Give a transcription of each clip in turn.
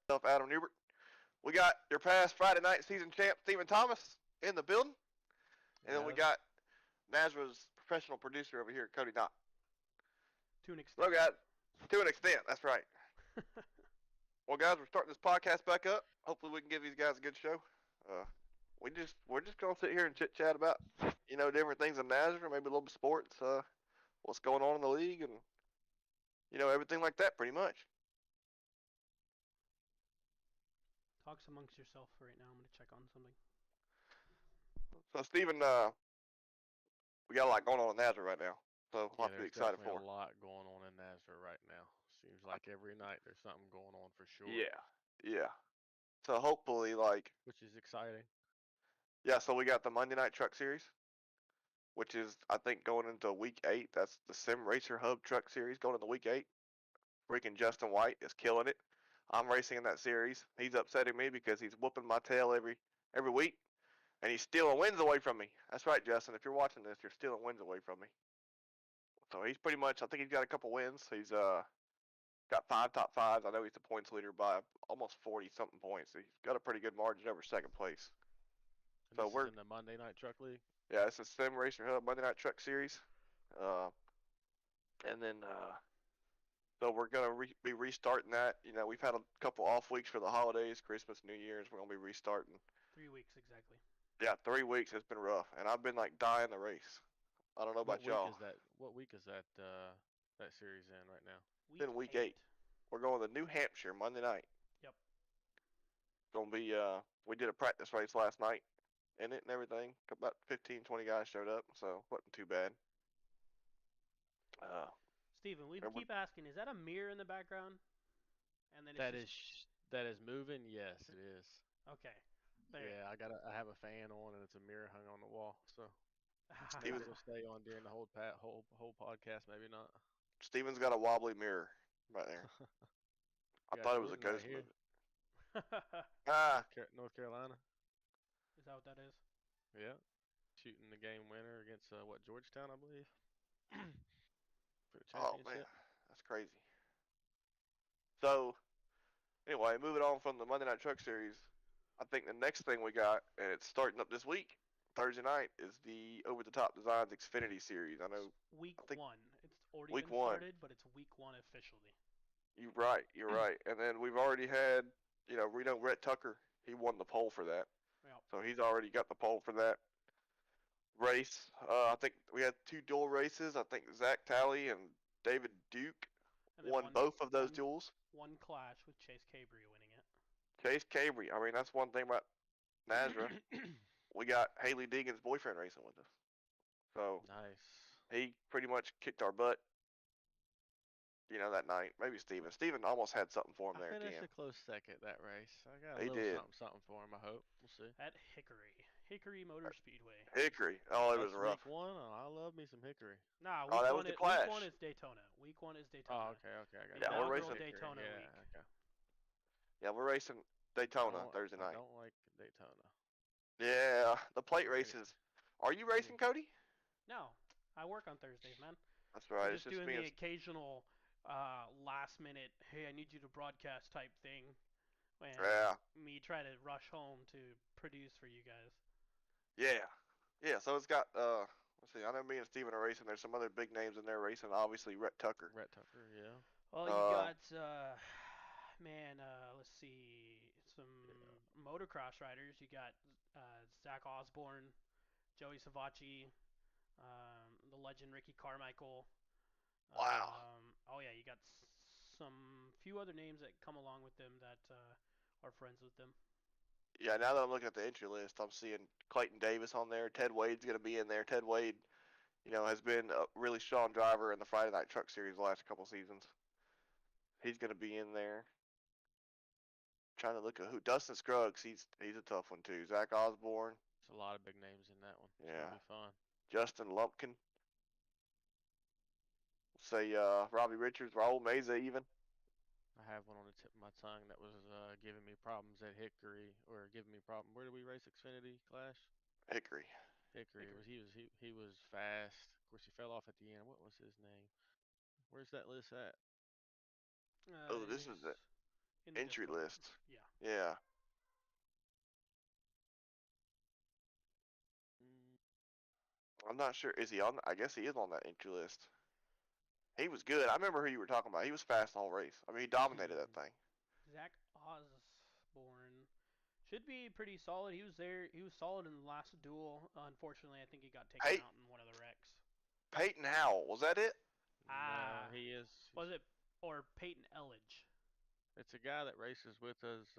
Adam Newbert. We got your past Friday night season champ, Stephen Thomas, in the building. And then we Yes. got NASRA's professional producer over here, Cody Knott. To an Hello, extent. guys. To an extent, that's right. Well, guys, we're starting this podcast back up. Hopefully, we can give these guys a good show. Uh, we're just gonna sit here and chit chat about different things in NASRA, maybe a little bit of sports, what's going on in the league, and everything like that, pretty much. Talks amongst yourself right now. I'm going to check on something. So, Stephen, we got a lot going on in NASRA right now, so a Yeah, lot to be there's excited definitely for. a lot going on in NASRA right now. Seems like every night there's something going on for sure, Yeah, yeah. So hopefully, which is exciting. yeah. So we got the Monday Night Truck Series, which is I think going into week 8. That's the Sim Racer Hub Truck Series going into week 8. Freaking Justin White is killing it. I'm racing in that series. He's upsetting me because he's whooping my tail every week, and he's stealing wins away from me. That's right, Justin. If you're watching this, you're stealing wins away from me. So he's pretty much. I think he's got a couple wins. He's got 5 top fives. I know he's the points leader by almost 40 something points. So he's got a pretty good margin over second place. And So this is we're in the Monday Night Truck League. yeah, it's a Sim Racer Hub Monday Night Truck Series, uh, and then so we're gonna be restarting that. We've had a couple off weeks for the holidays, Christmas, New Year's. We're gonna be restarting. 3 weeks exactly. Yeah, 3 weeks has been rough, and I've been like dying the race. I don't know What about week y'all. is that? What week is that series in right now? Week Then week 8. 8, we're going to New Hampshire Monday night. Yep. Gonna be we did a practice race last night in it and everything. About 15, 20 guys showed up, so wasn't too bad. Uh, Steven, we and we, keep asking, is that a mirror in the background? And then it's That just is that is moving. Yes, it is. okay. There. Yeah, I have a fan on and it's a mirror hung on the wall. So maybe Steven, it'll stay on during the whole podcast. Maybe not. Steven's got a wobbly mirror right there. I Got thought it was a Jordan right ghost here, moving. Ah, North Carolina. Is that what that is? Yeah, shooting the game winner against what Georgetown, I believe, for the oh man, championship. that's crazy. So anyway, moving on from the Monday Night Truck Series, I think the next thing we got, and it's starting up this week, Thursday night, is the Over the Top Designs Xfinity Series. I know. It's week I think 1. It's already week been one. started, but it's week 1 officially. You're right. You're right. And then we've already had, Reno Rhett Tucker. He won the pole for that, Yep. so he's already got the pole for that race. I think we had 2 dual races. I think Zach Talley and David Duke And then won one both of those one duels. one clash with Chase Cabry winning Chase Cabry. I mean, that's one thing about NASRA. it. We got Haley Deegan's boyfriend racing with us. So Nice. he pretty much kicked our butt, that night. Maybe Steven. Steven almost had something for him I there at the finished end. a close second that race. I got a He little did. something for him. I hope. We'll see. At Hickory Motor Speedway. Hickory. Oh, it was That's rough. week one. Oh, I love me some Hickory. Nah, Oh, week that was one. the Week clash. 1 is Daytona. Week 1 is Oh, Daytona. okay. I got The Yeah, you. we're inaugural racing. Hickory. Daytona Yeah, week. okay. Yeah, we're racing Daytona Thursday I night. don't like Daytona. Yeah, the plate Very. races. Are you Mm. racing, Cody? No, I work on Thursdays, man. That's We're right. It's just just doing me the and occasional last minute, hey, I need you to broadcast type thing. And yeah, me try to rush home to produce for you guys. yeah, yeah. So it's got let's see. I know me and Steven are racing. There's some other big names in there racing. Obviously, Rhett Tucker. Rhett Tucker. Yeah. Well, you Uh, got, man, let's see, some Yeah. motocross riders. You got Zach Osborne, Joey Savacci, the legend Ricky Carmichael. wow. Oh yeah, you got some few other names that come along with them that are friends with them. Yeah. Now that I'm looking at the entry list, I'm seeing Clayton Davis on there. Ted Wade's gonna be in there. Ted Wade, has been a really strong driver in the Friday Night Truck Series the last couple seasons. He's gonna be in there. Trying to look at who Dustin Scruggs. He's a tough one too. Zach Osborne. There's a lot of big names in that one. It's Yeah. gonna be fun. Justin Lumpkin. Say Robbie Richards, Raul Meza even. I have one on the tip of my tongue that was giving me problems at Hickory, or giving me problem. Where did we race Xfinity Clash? Hickory. Hickory. He was fast. Of course, he fell off at the end. What was his name? Where's that list at? Oh, His this is it. in the entry Discord. list. Yeah. Yeah. I'm not sure. Is he on? I guess he is on that entry list. He was good. I remember who you were talking about. He was fast the whole race. I mean, he dominated that thing. Zach Osborne should be pretty solid. He was there. He was solid in the last duel. Unfortunately, I think he got taken out in one of the wrecks. Peyton Howell, was that it? No, he is. Was it or Peyton Elledge? It's a guy that races with us.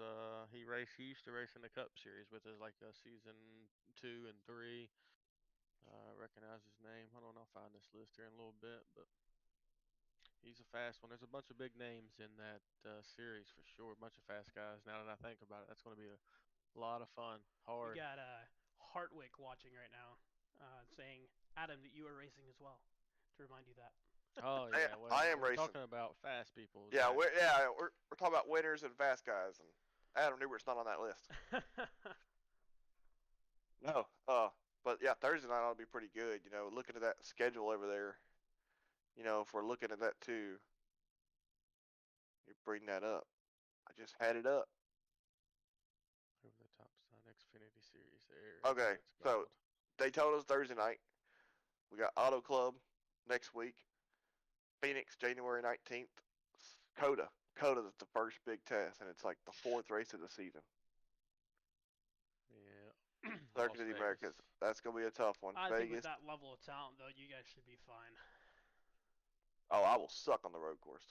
He used to race in the Cup Series with us, like season 2 and 3. Recognize his name. Hold on, I'll find this list here in a little bit. But he's a fast one. There's a bunch of big names in that series for sure. A bunch of fast guys. Now that I think about it, that's going to be a lot of fun. Hard. We got Hartwick watching right now, saying Adam that you are racing as well. To remind you that. Oh yeah, well, I am we're racing. talking about fast people. Yeah, we're talking about winners and fast guys, and Adam Newbert's not on that list. No, but yeah, Thursday night ought to be pretty good. You know, looking at that schedule over there. You know, if we're looking at that too, you bring that up. I just had it up. Over the top sign Xfinity Series there. Okay, so Daytona's Thursday night. We got Auto Club next week. Phoenix, January 19th. Coda. Coda's the first big test, and it's like the 4th race of the season. Yeah. Circuit of the Americas. That's going to be a tough one. I Vegas. think with that level of talent, though, you guys should be fine. Oh, I will suck on the road course.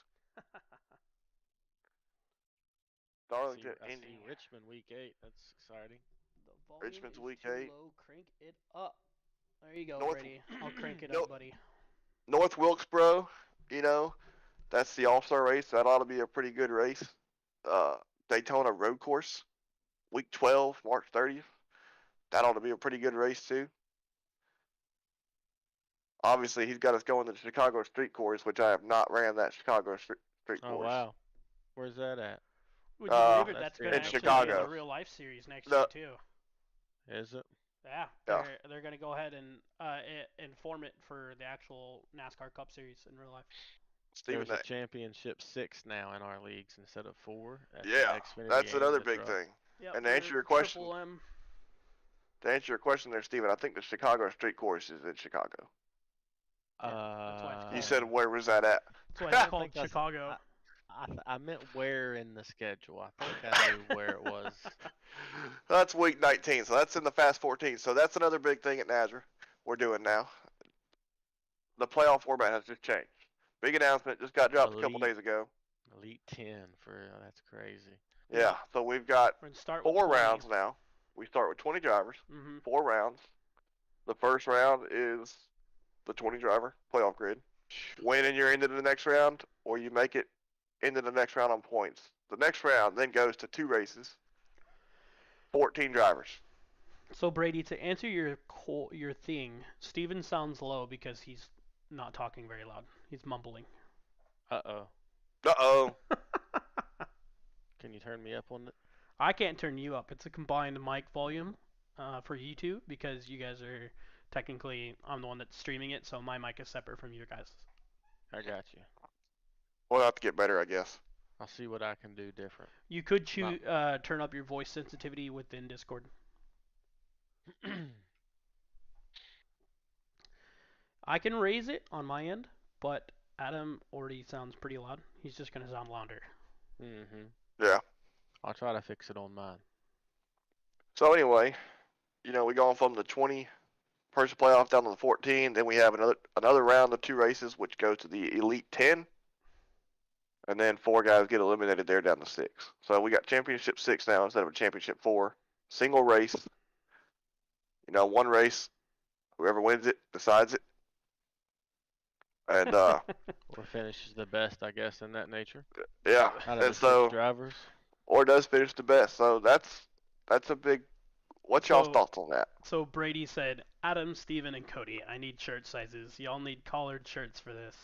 Darlington, I see Richmond week 8. That's exciting. The volume Richmond's is week too 8. low. Crank it up. There you go, Brady. I'll crank it up, buddy. North Wilkesboro, you know, that's the All-Star race. That ought to be a pretty good race. Daytona road course, week 12, March 30th. That ought to be a pretty good race too. Obviously, he's got us going to the Chicago Street Course, which I have not ran that Chicago Street Course. Oh wow, where's that at? Would you believe it? That's in going to actually Chicago. be the real life series next year too. Is it? Yeah, they're going to go ahead and inform it for the actual NASCAR Cup Series in real life. There's a championship 6 now in our leagues instead of 4. Yeah, that's another big thing. Yep, and to answer your question, there, Steven, I think the Chicago Street Course is in Chicago. That's why it's called. You said where was that at? That's why it's called Chicago. I meant where in the schedule. I think I knew where it was. That's week 19, so that's in the Fast 14. So that's another big thing at NASRA we're doing now. The playoff format has just changed. Big announcement just got dropped a couple days ago. Elite 10 that's crazy. Yeah, so we've got 4 rounds now. We start with 20 drivers, 4 rounds. The first round is the 20 driver playoff grid. Win and you're into the next round, or you make it into the next round on points. The next round then goes to 2 races, 14 drivers. So Brady, to answer your thing, Steven sounds low because he's not talking very loud. He's mumbling. Uh-oh. Can you turn me up on it? I can't turn you up. It's a combined mic volume for you two because you guys are technically, I'm the one that's streaming it, so my mic is separate from your guys'. I got you. We'll have to get better, I guess. I'll see what I can do different. You could turn up your voice sensitivity within Discord. I can raise it on my end, but Adam already sounds pretty loud. He's just going to sound louder. Yeah. I'll try to fix it on mine. So anyway, you know, we go from the 20 person playoff down to the 14. Then we have another round of 2 races, which goes to the Elite 10. And then 4 guys get eliminated there down to 6. So we got Championship 6 now instead of a Championship 4. Single race. You know, 1 race. Whoever wins it decides it. And or finishes the best, I guess, in that nature. Yeah. Out of the 6 drivers. Or does finish the best. So that's a big. What's y'all's thoughts on that? So Brady said, Adam, Steven, and Cody, I need shirt sizes. Y'all need collared shirts for this.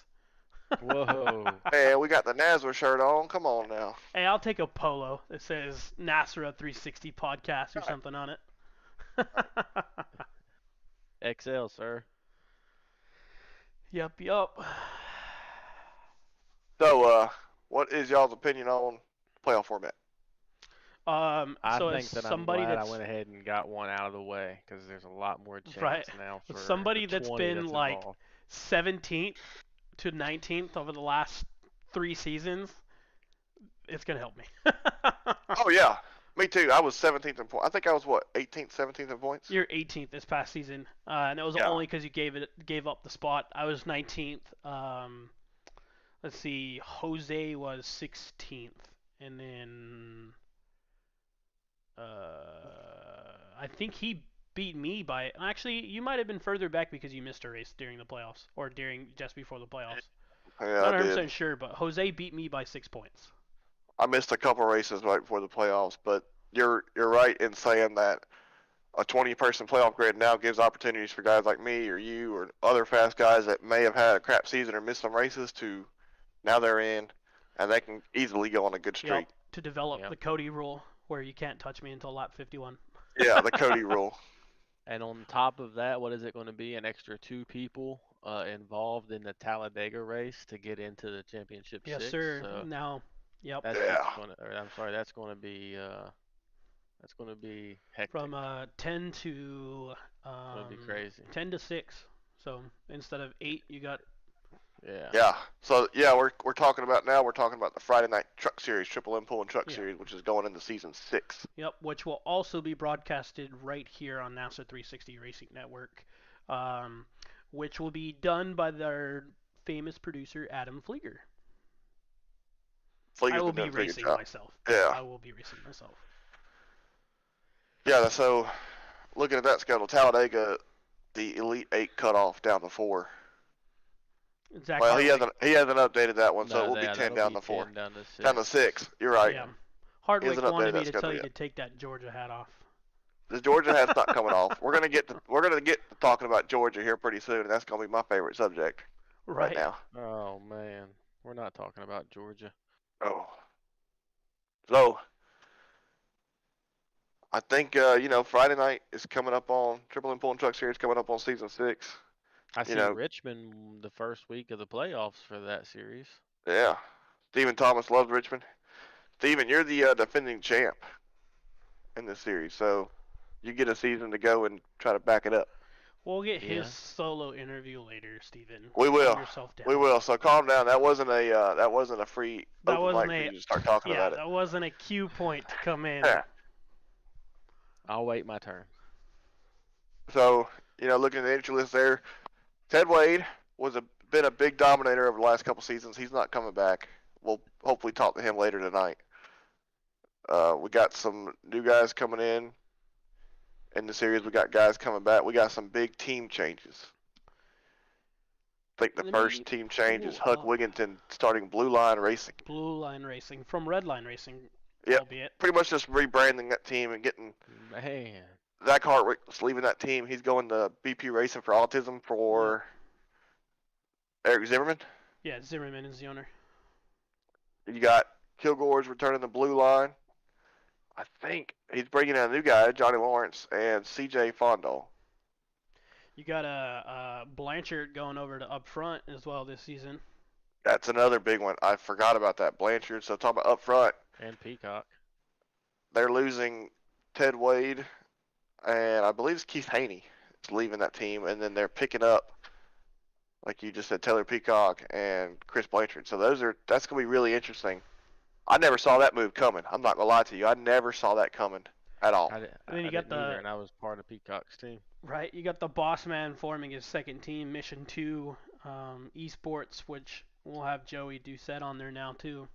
Whoa. Hey, we got the NASRA shirt on. Come on now. Hey, I'll take a polo that says NASRA 360 podcast or something on it. XL, sir. Yup. So, what is y'all's opinion on playoff format? I So as think that I'm somebody glad I that's went ahead and got one out of the way because there's a lot more right, chance now with for the somebody that's 20 been that's like involved. 17th to 19th over the last 3 seasons, it's gonna help me. Oh yeah, me too. I was 17th in points. I think I was what 18th, 17th in points. You're 18th this past season, and that was Yeah. only because you gave up the spot. I was 19th. Let's see, Jose was 16th, and then I think he beat me by. Actually, you might have been further back because you missed a race during the playoffs or during just before the playoffs. Yeah, Not I 100% did. sure, but Jose beat me by 6 points. I missed a couple races right before the playoffs, but you're right in saying that a 20-person playoff grid now gives opportunities for guys like me or you or other fast guys that may have had a crap season or missed some races to now they're in and they can easily go on a good Yep, streak. to develop Yep. the Cody rule where you can't touch me until lap 51. Yeah, the Cody rule. And on top of that, what is it going to be? An extra two people involved in the Talladega race to get into the championship Yes, six. sir. So Now, yep. that's Yeah. going to. I'm sorry, that's going to be hectic. From 10 to It's going to be crazy. 10 to 6. So instead of 8, you got Yeah. Yeah. So yeah, we're talking about now. We're talking about the Friday Night Truck Series, Triple M Pull and Truck yeah. Series, which is going into season 6. Yep, which will also be broadcasted right here on NASA 360 Racing Network, um, which will be done by their famous producer Adam Flieger. I Fleeger's will been be doing a pretty good racing job. myself. Yeah. I will be racing myself. Yeah. So looking at that schedule, Talladega, the Elite 8 cutoff down to 4. Zach Well, Hartwick. he hasn't updated that one, so it No, will be 10 that'll down be to 4. 10 down to Down to 6. 6. You're right. Yeah. He Hardwick hasn't updated wanted me that to tell schedule you yet. to take that Georgia hat off. The Georgia hat's not coming off. We're gonna get to talking about Georgia here pretty soon, and that's gonna be my favorite subject right Right. now. Oh man, we're not talking about Georgia. Oh, so I think Friday night is coming up on Triple M Pulling Truck Series coming up on season 6. I You see know, Richmond the first week of the playoffs for that series. yeah. Stephen Thomas loves Richmond. Stephen, you're the defending champ in this series, so you get a season to go and try to back it up. We'll get his Yeah. solo interview later, Steven. We Calm will. yourself down. We will. So calm down. That wasn't a free That open wasn't mic for a you to start talking yeah, about it. that wasn't a cue point to come in. Yeah. I'll wait my turn. So looking at the entry list there, Ted Wade was been a big dominator over the last couple seasons. He's not coming back. We'll hopefully talk to him later tonight. We got some new guys coming in the series. We got guys coming back. We got some big team changes. I think the first team change is Huck Wigginton starting Blue Line Racing. Blue Line Racing from Red Line Racing, Yep. albeit. Pretty much just rebranding that team and getting Man. Zach Hartwick's leaving that team. He's going to BP Racing for Autism for Eric Zimmerman. Yeah, Zimmerman is the owner. You got Kilgore's returning the Blue Line. I think he's bringing in a new guy, Johnny Lawrence, and CJ Fondal. You got a Blanchard going over to up front as well this season. That's another big one. I forgot about that. Blanchard. So talking about up front, And Peacock. they're losing Ted Wade, and I believe it's Keith Haney is leaving that team, and then they're picking up, like you just said, Taylor Peacock and Chris Blanchard. So that's gonna be really interesting. I never saw that move coming. I'm not gonna lie to you. I never saw that coming at all. I And then you got didn't either, and I was part of Peacock's team. right. You got the boss man forming his second team, Mission 2 Esports, which we'll have Joey Doucette on there now too.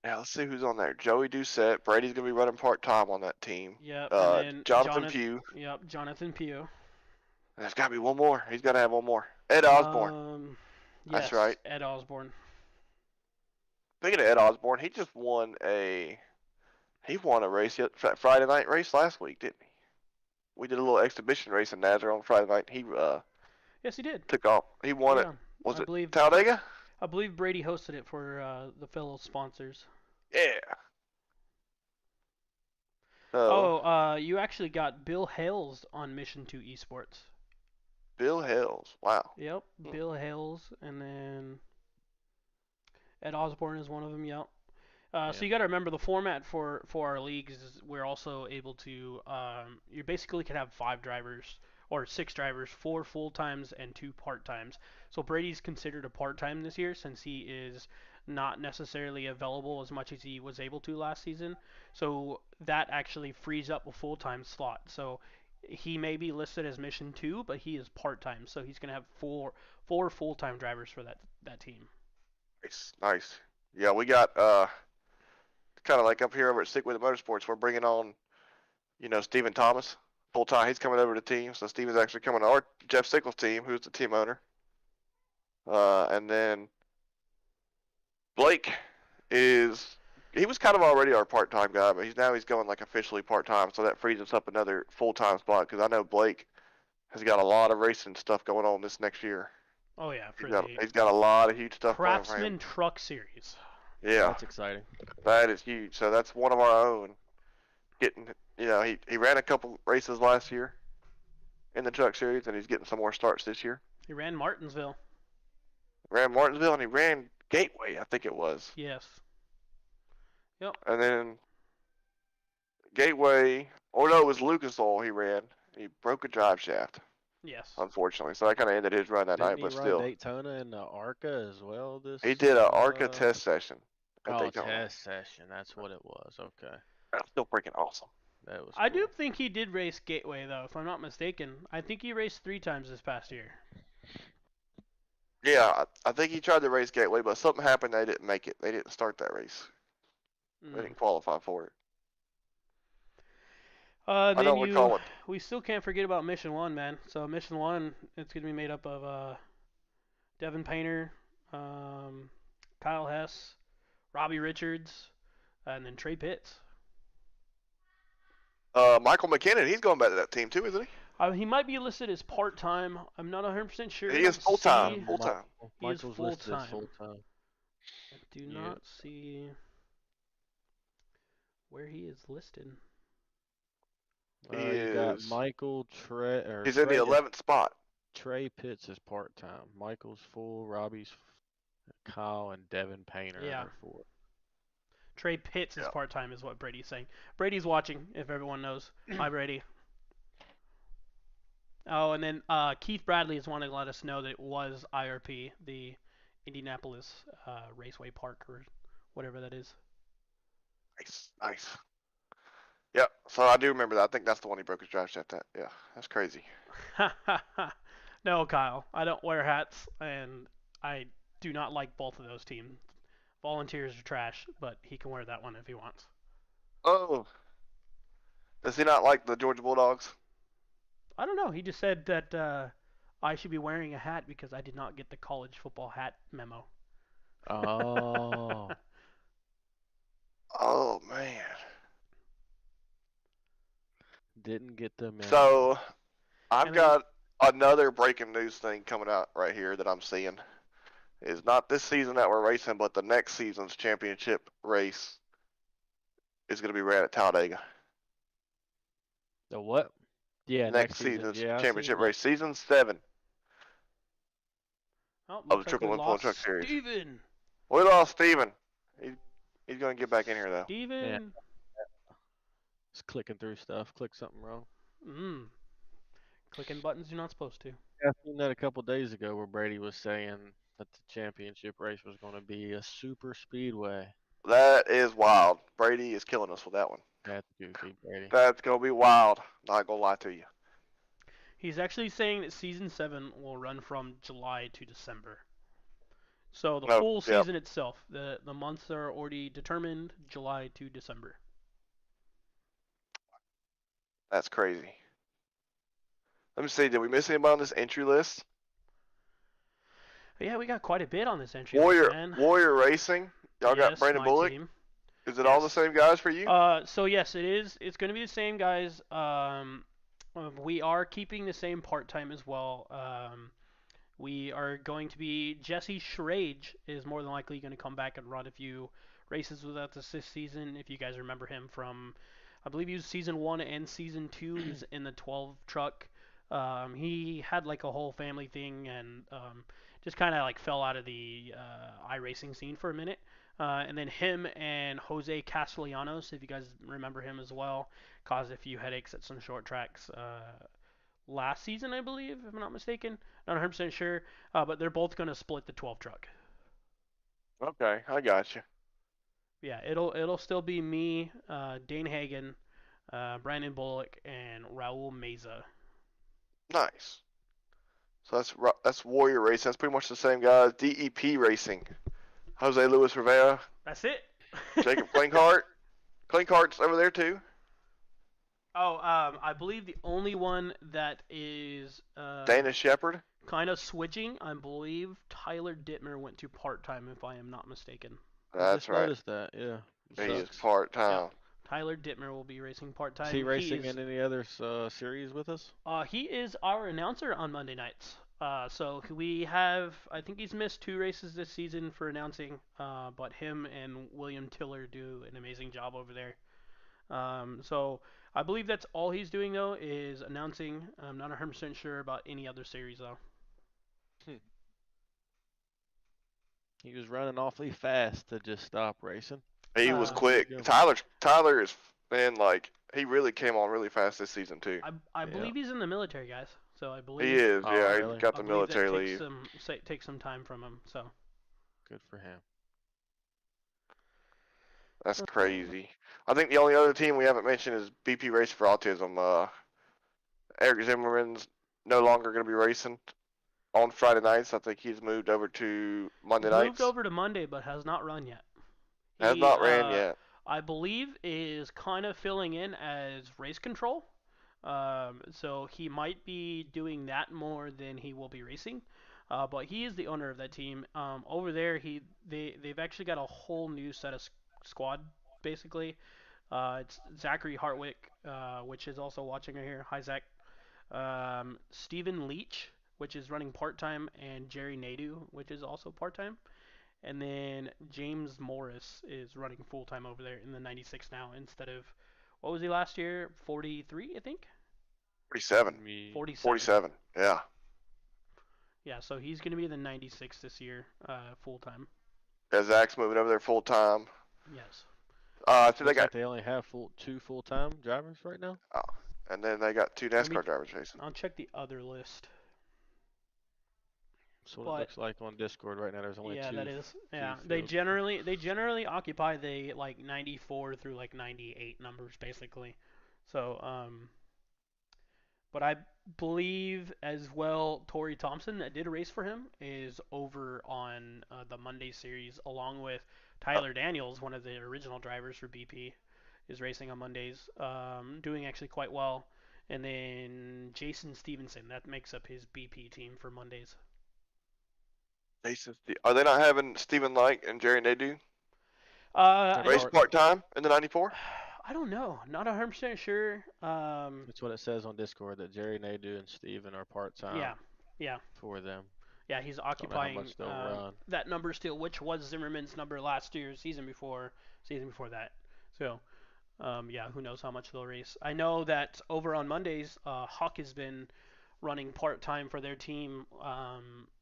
Yeah, let's see who's on there. Joey Doucette. Brady's gonna be running part time on that team. Yep. And then Jonathan Pugh. Yep, Jonathan Pugh. And there's gotta be one more. He's gotta have one more. Ed Osborne. Yes, That's right. Ed Osborne. Speaking of Ed Osborne, he won a race Friday night race last week, didn't he? We did a little exhibition race in NASRA on Friday night. He Yes, he did. took off. He won it. Was it Talladega? I believe Brady hosted it for the fellow sponsors. Yeah. So, you actually got Bill Hales on Mission 2 Esports. Bill Hills. Wow. Yep, Bill Hales, and then Ed Osborne is one of them. Yep. So you got to remember the format for our leagues is we're also able to you basically can have 5 drivers or 6 drivers, 4 full times and 2 part times. So Brady's considered a part time this year since he is not necessarily available as much as he was able to last season. So that actually frees up a full time slot. So he may be listed as mission 2, but he is part time. So he's gonna have four full time drivers for that team. Nice. Yeah, we got kind of like up here over at Stick with the Motorsports. We're bringing on Stephen Thomas full time. He's coming over to the team, so Stephen's actually coming to our Jeff Sickles team, who's the team owner. And then Blake he was kind of already our part-time guy, but he's going like officially part-time, so that frees us up another full-time spot because I know Blake has got a lot of racing stuff going on this next year. Oh yeah, He's got a lot of huge stuff going for him. Craftsman Truck Series. Yeah, That's exciting. that is huge. So that's one of our own. Getting, he ran a couple races last year in the truck series, and he's getting some more starts this year. He ran Martinsville. Ran Martinsville, and he ran Gateway, I think it was. Yes. Yep. And then Gateway, or no, it was Lucas Oil he ran. He broke a drive shaft. Yes. Unfortunately, so that kind of ended his run that Didn't night. he But run still, Daytona and ARCA as well. he did an ARCA test session at Oh, Daytona. test session. That's what it was. Okay. That's still freaking awesome. That was. I cool. do think he did race Gateway though, if I'm not mistaken. I think he raced 3 times this past year. Yeah, I think he tried to race Gateway, but something happened. They didn't make it. They didn't start that race. They didn't qualify for it. I Then don't recall what. we still can't forget about Mission 1, man. So Mission 1, it's going to be made up of Devin Painter, Kyle Hess, Robbie Richards, and then Trey Pitts. Michael McKinnon, he's going back to that team too, isn't he? He might be listed as part-time. I'm not 100% sure. He is full-time. Full-time. He is Michael's listed as full-time. full-time. I do not see where he is listed. You got Michael Trey. He's in the 11th spot. Trey Pitts is part-time. Michael's full. Robbie's Kyle and Devin Painter are full. Trey Pitts is part-time is what Brady's saying. Brady's watching, if everyone knows. Hi, Brady. Oh, and then Keith Bradley is wanting to let us know that it was IRP, the Indianapolis Raceway Park, or whatever that is. Nice. Yeah, so I do remember that. I think that's the one he broke his drive shaft at. Yeah, that's crazy. No, Kyle. I don't wear hats, and I do not like both of those teams. Volunteers are trash, but he can wear that one if he wants. Oh. Does he not like the Georgia Bulldogs? I don't know. He just said that I should be wearing a hat because I did not get the college football hat memo. Oh. Oh, man. Didn't get the memo. So, I've got another breaking news thing coming out right here that I'm seeing. It's not this season that we're racing, but the next season's championship race is going to be ran at Talladega. The what? Yeah, next season's championship race, season 7 of the Triple Influence Truck Series. Steven. We lost Steven. He's going to get back in here though. Steven. Yeah. Just clicking through stuff. Click something wrong. Clicking buttons you're not supposed to. I seen that a couple days ago where Brady was saying that the championship race was going to be a super speedway. That is wild. Brady is killing us with that one. That's goofy, Brady. That's going to be wild. Not going to lie to you. He's actually saying that season 7 will run from July to December. So the full season itself, the months are already determined, July to December. That's crazy. Let me see, did we miss anybody on this entry list? Yeah, we got quite a bit on this entry list, man. Warrior Racing. Y'all got Brandon Bullock. Team. Is it all the same guys for you? So yes, it is. It's going to be the same guys. We are keeping the same part-time as well. We are going to be Jesse Schrage is more than likely going to come back and run a few races with us this season. If you guys remember him from, I believe he was season 1 and season 2. He was in the 12 truck. He had like a whole family thing and just kind of like fell out of the iRacing scene for a minute. And then him and Jose Castellanos, if you guys remember him as well, caused a few headaches at some short tracks last season, I believe, if I'm not mistaken. Not 100% sure, but they're both going to split the 12 truck. Okay, I got you. Yeah, it'll still be me, Dane Hagen, Brandon Bullock, and Raul Meza. Nice. So that's Warrior Racing. That's pretty much the same guys. DEP Racing. Jose Luis Rivera, That's it. Jacob Klinghardt. Klinghardt's over there too. Oh, I believe the only one that is Dana Shepard. kind of switching, I believe Tyler Dittmer went to part time, if I am not mistaken. I That's just right. noticed that. Yeah. He is Sucks. part time. Yep. Tyler Dittmer will be racing part Is time. he racing in any other series with us? He is our announcer on Monday nights. So we have, I think he's missed 2 races this season for announcing. But him and William Tiller do an amazing job over there. So I believe that's all he's doing though is announcing. I'm not 100% sure about any other series though. He was running awfully fast to just stop racing. He was Uh, quick. Tyler is been like he really came on really fast this season too. I Yeah. believe he's in the military, guys. So I believe He is. Oh, Yeah, really? he got I the believe that military leave. takes some time from him. So Good for him. That's crazy. I think the only other team we haven't mentioned is BP Race for Autism. Eric Zimmerman's no longer going to be racing on Friday nights. I think he's moved over to Monday nights. moved over to Monday, but has not run yet. Has He, not ran yet. I believe is kind of filling in as race control. So he might be doing that more than he will be racing. But he is the owner of that team. Over there, they've actually got a whole new set of squad basically. It's Zachary Hartwick, which is also watching right here. Hi Zach. Stephen Leach, which is running part time, and Jerry Nadu, which is also part time. And then James Morris is running full time over there in the 96 now instead of what was he last year? 43, I think. 47. 47. 47. Yeah. Yeah, so he's going to be the 96 this year, full time. Yeah, Zach's moving over there full time. Yes. So they got. They only have 2 full-time drivers right now. Oh, and then they got 2 NASCAR drivers racing. I'll check the other list. So what it looks like on Discord right now. There's only 2. Yeah, that is. Yeah, fields. they generally occupy the like 94 through like 98 numbers basically. So but I believe as well Tori Thompson that did a race for him is over on the Monday series along with Tyler Daniels, one of the original drivers for BP, is racing on Mondays, doing actually quite well. And then Jason Stevenson, that makes up his BP team for Mondays. Are they not having Stephen Light and Jerry Nadu race Part- part time in the 94? I don't know. Not 100% sure. That's what it says on Discord, that Jerry Nadu and Steven are part-time Yeah. for them. Yeah, he's Don't know how occupying much they'll run. that number still, which was Zimmerman's number last year, season before that. So, yeah, who knows how much they'll race. I know that over on Mondays, Huck has been running part-time for their team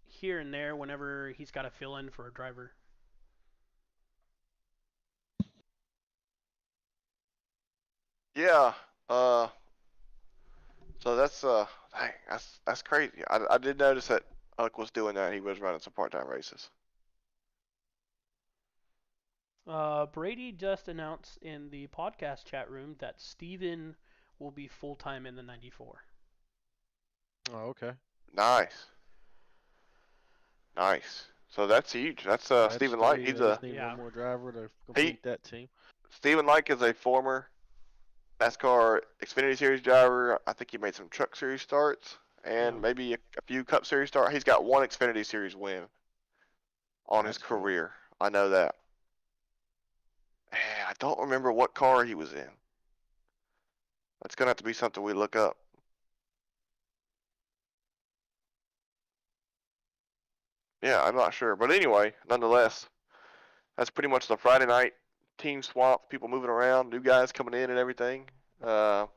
here and there whenever he's got to fill in for a driver. Yeah. So that's dang, that's crazy. I did notice that Huck was doing that. He was running some part-time races. Brady just announced in the podcast chat room that Steven will be full-time in the 94. Oh, okay. Nice. So that's huge. That's Stephen Light. He's just need one more driver to complete that team. Stephen Light is a former NASCAR Xfinity Series driver. I think he made some Truck Series starts and maybe a few Cup Series starts. He's got one Xfinity Series win on his career. Cool. I know that. I don't remember what car he was in. That's going to have to be something we look up. Yeah, I'm not sure. But anyway, nonetheless, that's pretty much the Friday night team swap, people moving around, new guys coming in and everything. Let's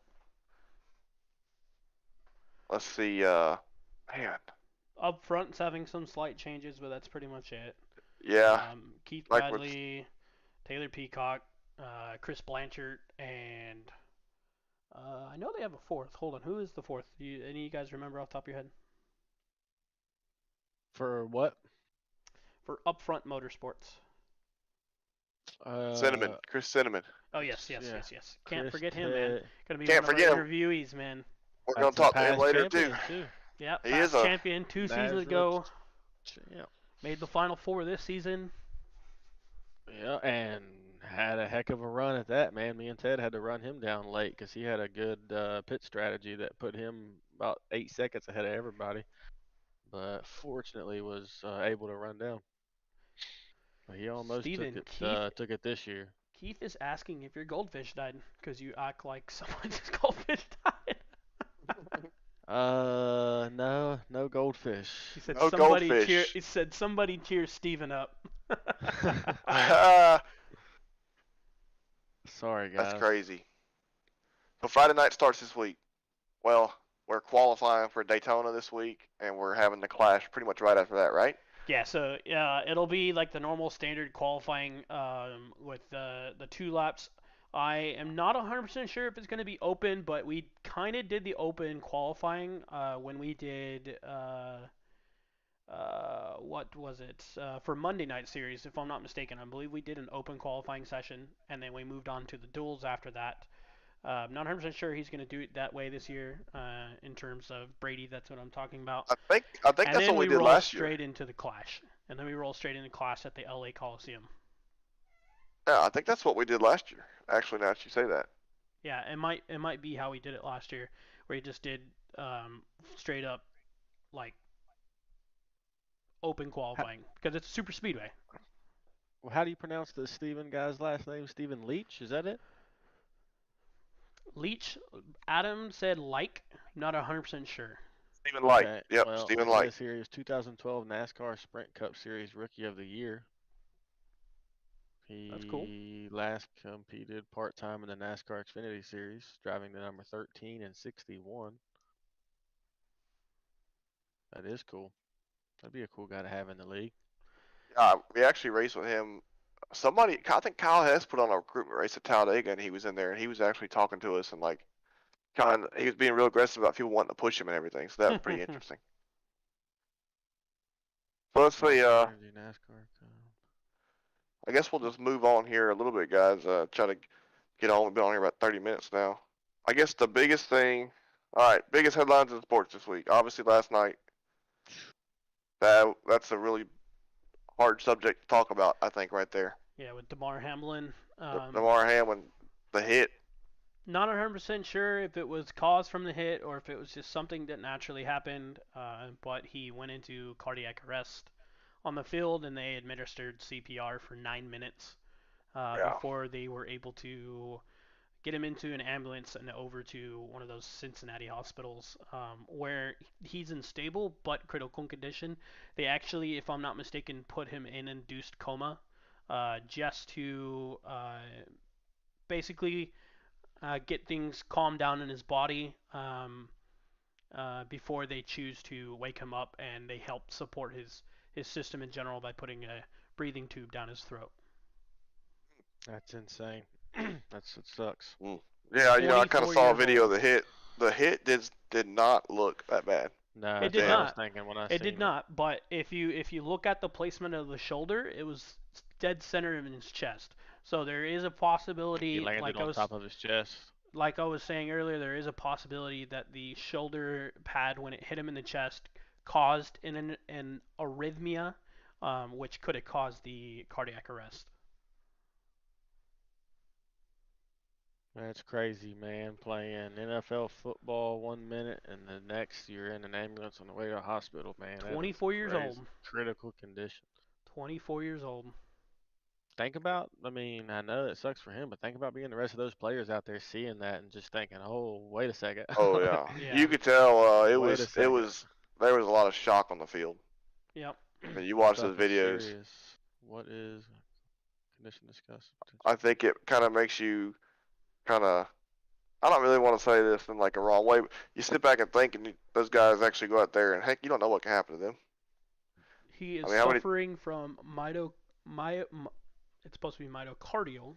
see. Man. Up front's having some slight changes, but that's pretty much it. Yeah, Keith like with Bradley, Taylor Peacock, Chris Blanchard, and I know they have a fourth. Hold on, who is the fourth? Any of you guys remember off the top of your head? For what? For Upfront Motorsports. Uh, Chris Cinnamon. Oh yes, yes, yeah, yes, yes. Can't Chris forget him, man. Ted. Gonna be Can't one of our forget him. interviewees, man. We're gonna That's a talk to him past later too. champion too. Yeah, He is past a champion 2 seasons NASRA ago. champ. Made the Final Four this season. Yeah, and had a heck of a run at that, man. Me and Ted had to run him down late because he had a good pit strategy that put him about 8 seconds ahead of everybody. But fortunately, was able to run down. But he almost Steven, took it this year. Keith is asking if your goldfish died because you act like someone's goldfish died. No goldfish. He said no somebody cheer. goldfish. He said somebody cheer Steven up. Sorry, That's guys. crazy. So Friday night starts this week. Well, we're qualifying for Daytona this week, and we're having the Clash pretty much right after that, right? Yeah, so it'll be like the normal standard qualifying with the 2 laps. I am not 100% sure if it's going to be open, but we kind of did the open qualifying when we did what was it for Monday night series, if I'm not mistaken. I believe we did an open qualifying session, and then we moved on to the duels after that. I'm not 100% sure he's going to do it that way this year in terms of Brady. That's what I'm talking about. I think And that's then what we we did roll last year. straight into the Clash. And then we roll straight into Clash at the LA Coliseum. Yeah, I think that's what we did last year. Actually, now that you say that. Yeah, it might be how we did it last year, where he just did straight up like open How, qualifying because it's a super speedway. how do you pronounce the Steven guy's last name? Steven Leach? Is that it? Leach, Adam said like, not 100% sure. Stephen Light. Okay. Yep, Well, Stephen it Light. says here he was 2012 NASCAR Sprint Cup Series Rookie of the Year. That's cool. He last competed part-time in the NASCAR Xfinity Series, driving the number 13 and 61. That is cool. That'd be a cool guy to have in the league. We actually raced with him. I think Kyle Hess put on a recruitment race at Talladega, and he was in there, and he was actually talking to us, and like, he was being real aggressive about people wanting to push him and everything. So that was pretty interesting. So let's see. NASCAR Cup. I guess we'll just move on here a little bit, guys. Try to get on. We've been on here about 30 minutes now. I guess the biggest thing. All right, biggest headlines in sports this week. Obviously, last night. That's a really hard subject to talk about. I think right there. Yeah, with Damar Hamlin. Damar Hamlin, the hit. Not 100% sure if it was caused from the hit or if it was just something that naturally happened, but he went into cardiac arrest on the field and they administered CPR for 9 minutes Yeah. before they were able to get him into an ambulance and over to one of those Cincinnati hospitals where he's in stable but critical condition. They actually, if I'm not mistaken, put him in induced coma just to basically get things calmed down in his body before they choose to wake him up, and they help support his system in general by putting a breathing tube down his throat. That's insane. It sucks. Yeah, I kind of saw a video of old. the hit. The hit did not look that bad. No, It that's did what I was not. thinking when I It seen did not. But if you look at the placement of the shoulder, it was dead center in his chest. So there is a He possibility, landed on top of his chest. like I was saying earlier, there is a possibility that the shoulder pad, when it hit him in the chest, caused an arrhythmia, which could have caused the cardiac arrest. That's crazy, man. Playing NFL football 1 minute and the next you're in an ambulance on the way to a hospital, man. 24 years Crazy. old. Critical condition. 24 years old. Think about, I mean, I know it sucks for him, but think about being the rest of those players out there seeing that and just thinking, oh, wait a second. Oh yeah. Yeah. You could tell Wait a there was a lot of shock on the field. Yep. I mean, you watch those Suffer videos. serious. What is condition discussed? I think it kind of makes you kind of. I don't really want to say this in like a wrong way, but you sit back and think, and those guys actually go out there, and heck, you don't know what can happen to them. He I is mean, how many? suffering from it's supposed to be myocardial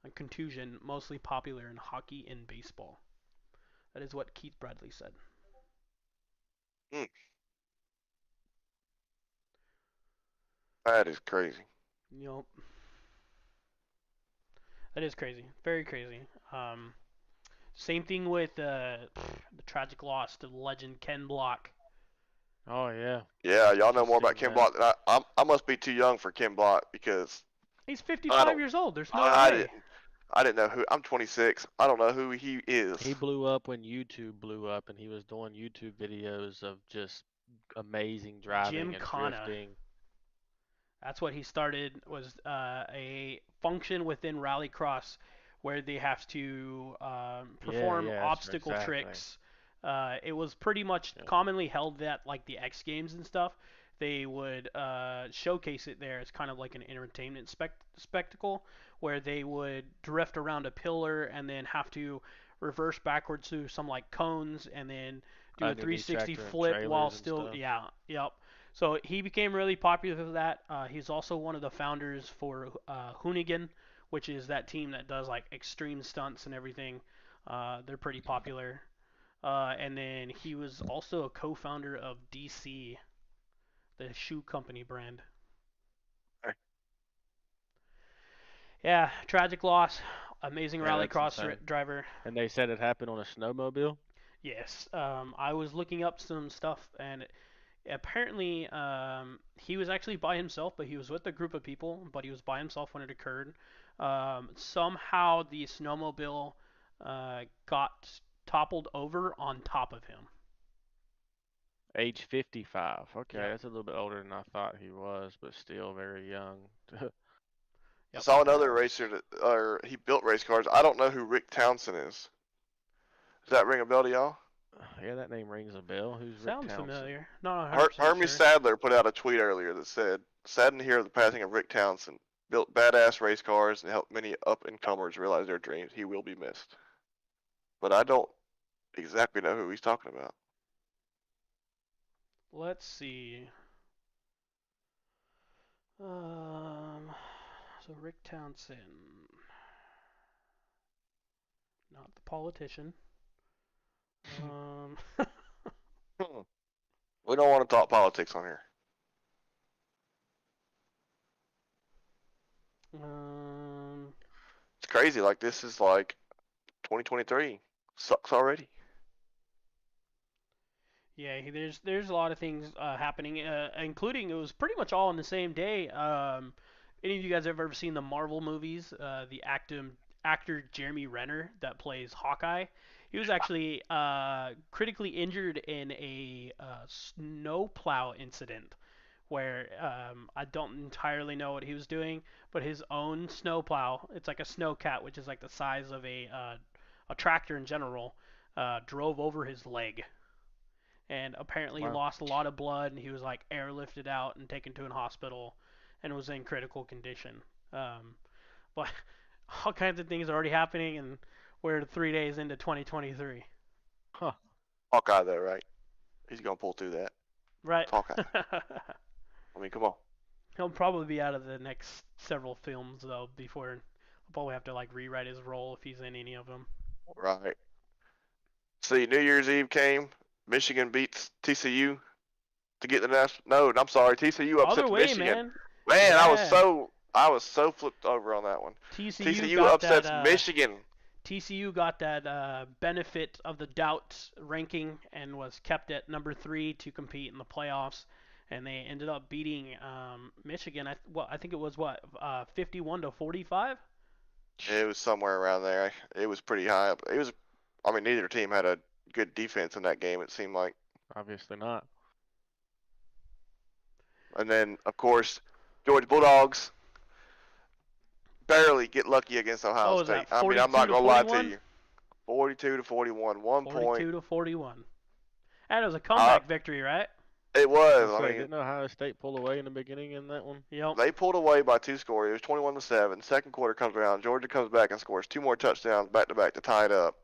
and contusion, mostly popular in hockey and baseball. That is what Keith Bradley said. Mm, that is crazy. Yep. That is crazy. Very crazy. Same thing with the tragic loss to legend Ken Block. Oh yeah, Yeah, y'all know just more about seen Ken that. Block than I must be too young for Ken Block because He's I 55 don't. years old. There's no I way. didn't. I didn't know who. I'm 26. I don't know who he He is. blew up when YouTube blew up, and he was doing YouTube videos of just amazing driving Jim and Kana. drifting. That's what he started was a function within Rallycross where they have to Yeah, perform yeah, that's obstacle exactly. tricks. It was pretty much Yeah. commonly held that like the X Games and stuff, they would showcase it there as kind of like an entertainment spectacle where they would drift around a pillar and then have to reverse backwards through some like cones and then do a Underneath 360 tractor and flip while trailers and still stuff. yeah yep. So he became really popular for that. He's also one of the founders for Hoonigan, which is that team that does like extreme stunts and everything. They're pretty popular. And then he was also a co-founder of DC, the shoe company brand. Yeah, tragic loss. Amazing Yeah, that's rallycross insane. driver. And they said it happened on a snowmobile. Yes, I was looking up some stuff, and apparently he was actually by himself, but he was with a group of people, but he was by himself when it occurred. Somehow the snowmobile got toppled over on top of him. Age 55. Okay, Yep, that's a little bit older than I thought he was, but still very young. I yep. saw another racer that, or he built race cars. I don't know who Rick Townsend is. Does that ring a bell to y'all? Yeah, that name rings a bell. Who's Rick Sounds Townsend? familiar. Not 100% Hermie sure. Sadler put out a tweet earlier that said, "Saddened to hear the passing of Rick Townsend. Built badass race cars and helped many up and comers realize their dreams. He will be missed." But I don't exactly know who he's talking about. Let's see. Um, so Rick Townsend, not the politician. Um, We don't want to talk politics on here. um, It's crazy. Like this is like 2023. Sucks already. yeah, there's a lot of things happening, including it was pretty much all on the same day. Any of you guys ever seen the Marvel movies? The actor Jeremy Renner that plays Hawkeye, he was actually critically injured in a snowplow incident where I don't entirely know what he was doing, but his own snowplow, it's like a snowcat, which is like the size of a tractor in general, drove over his leg and apparently he Wow. lost a lot of blood and he was like airlifted out and taken to a hospital and was in critical condition. But all kinds of things are already happening and we're 3 days into 2023. Huh. Hawkeye though, right? He's gonna pull through that. Right. It's Hawkeye. I mean, come on. He'll probably be out of the next several films though before he'll probably have to like rewrite his role if he's in any of them. Right. See, New Year's Eve came. Michigan beats TCU to get the national. No, I'm sorry. TCU Other upsets way, Michigan. man. Man, Yeah. I was so flipped over on that one. TCU TCU got that upsets Michigan. TCU got that benefit of the doubt ranking and was kept at number 3 to compete in the playoffs. And they ended up beating Michigan. I think it was 51 to 45. It was somewhere around there. It was pretty high up. It was. I mean, neither team had a good defense in that game. It seemed like. Obviously not. And then, of course, Georgia Bulldogs barely get lucky against Ohio Oh, was State. that I mean, I'm 42 not to gonna lie to 41? you. 42 to 41, 1 point. 42 to 41. And it was a Uh, comeback victory, right? it I was. I say, mean, didn't Ohio State pull away in the beginning in that one? Yep. they pulled away by 2 scores. It was 21 to 7. Second quarter comes around. Georgia comes back and scores 2 more touchdowns back to back to tie it up.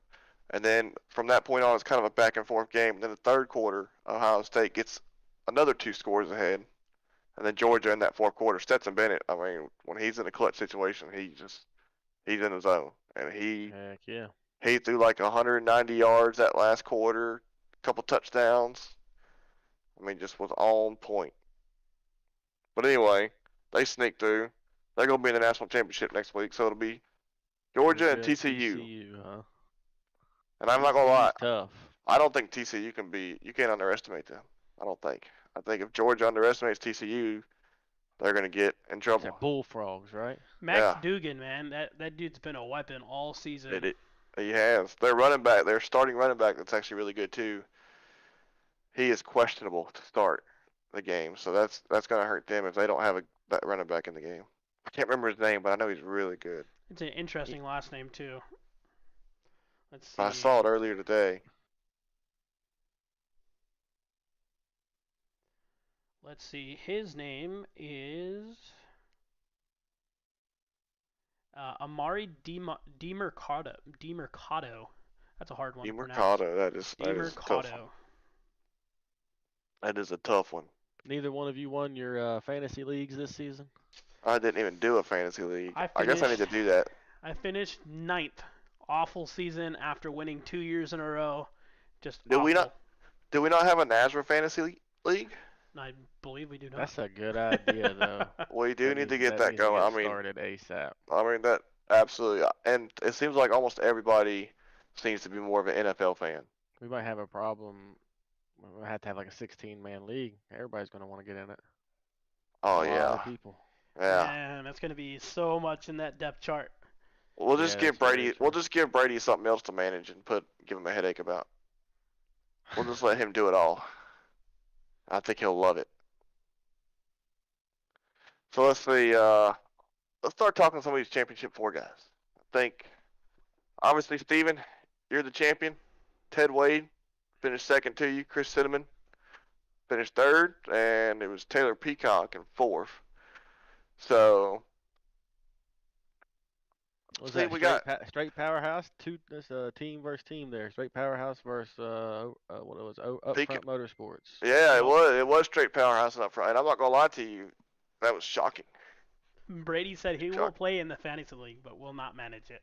And then from that point on, it's kind of a back and forth game. And then the third quarter, Ohio State gets another 2 scores ahead. And then Georgia in that fourth quarter, Stetson Bennett. I mean, when he's in a clutch situation, he's in his zone, and Heck yeah. he threw like 190 yards that last quarter, a couple touchdowns. I mean, just was on point. But anyway, they sneaked through. They're gonna be in the national championship next week, so it'll be Georgia and TCU. TCU, huh? And I'm not gonna lie, TCU's tough. I don't think TCU can be. You can't underestimate them. I don't think. I think if Georgia underestimates TCU, they're gonna get in trouble. They're bullfrogs, right? Max Yeah. Dugan, man, that dude's been a weapon all season. He has. Their running back, their starting running back, that's actually really good too. He is questionable to start the game, so that's gonna hurt them if they don't have that running back in the game. I can't remember his name, but I know he's really good. It's an interesting last name too. Let's see. I saw it earlier today. Let's see. His name is Amari DiMercado. That's a hard one to pronounce. DiMercado, that is a tough one. DiMercado. That is a tough one. Neither one of you won your fantasy leagues this season? I didn't even do a fantasy league. I guess I need to do that. I finished 9th. Awful season after winning 2 years in a row. Just Do awful. we not have a NASRA fantasy league? I believe we do not. That's a good idea, though. We do need to get that going. I mean, started ASAP. I mean that absolutely, and it seems like almost everybody seems to be more of an NFL fan. We might have a problem. We'll have to have like a 16-man league. Everybody's going to want to get in it. Oh A lot yeah, of people. yeah. Man, that's gonna be so much in that depth chart. We'll just Yeah, give that's very Brady. true. We'll just give Brady something else to manage and give him a headache about. We'll just let him do it all. I think he'll love it. So let's see. Let's start talking to some of these championship 4 guys. I think, obviously, Steven, you're the champion. Ted Wade finished second to you. Chris Cinnamon finished third, and it was Taylor Peacock in fourth. So, Was see, that we straight powerhouse? This team versus team there. Straight powerhouse versus what it was Upfront Motorsports. Yeah, it was straight powerhouse up front. And I'm not gonna lie to you, that was shocking. Brady said he will play in the fantasy league, but will not manage it.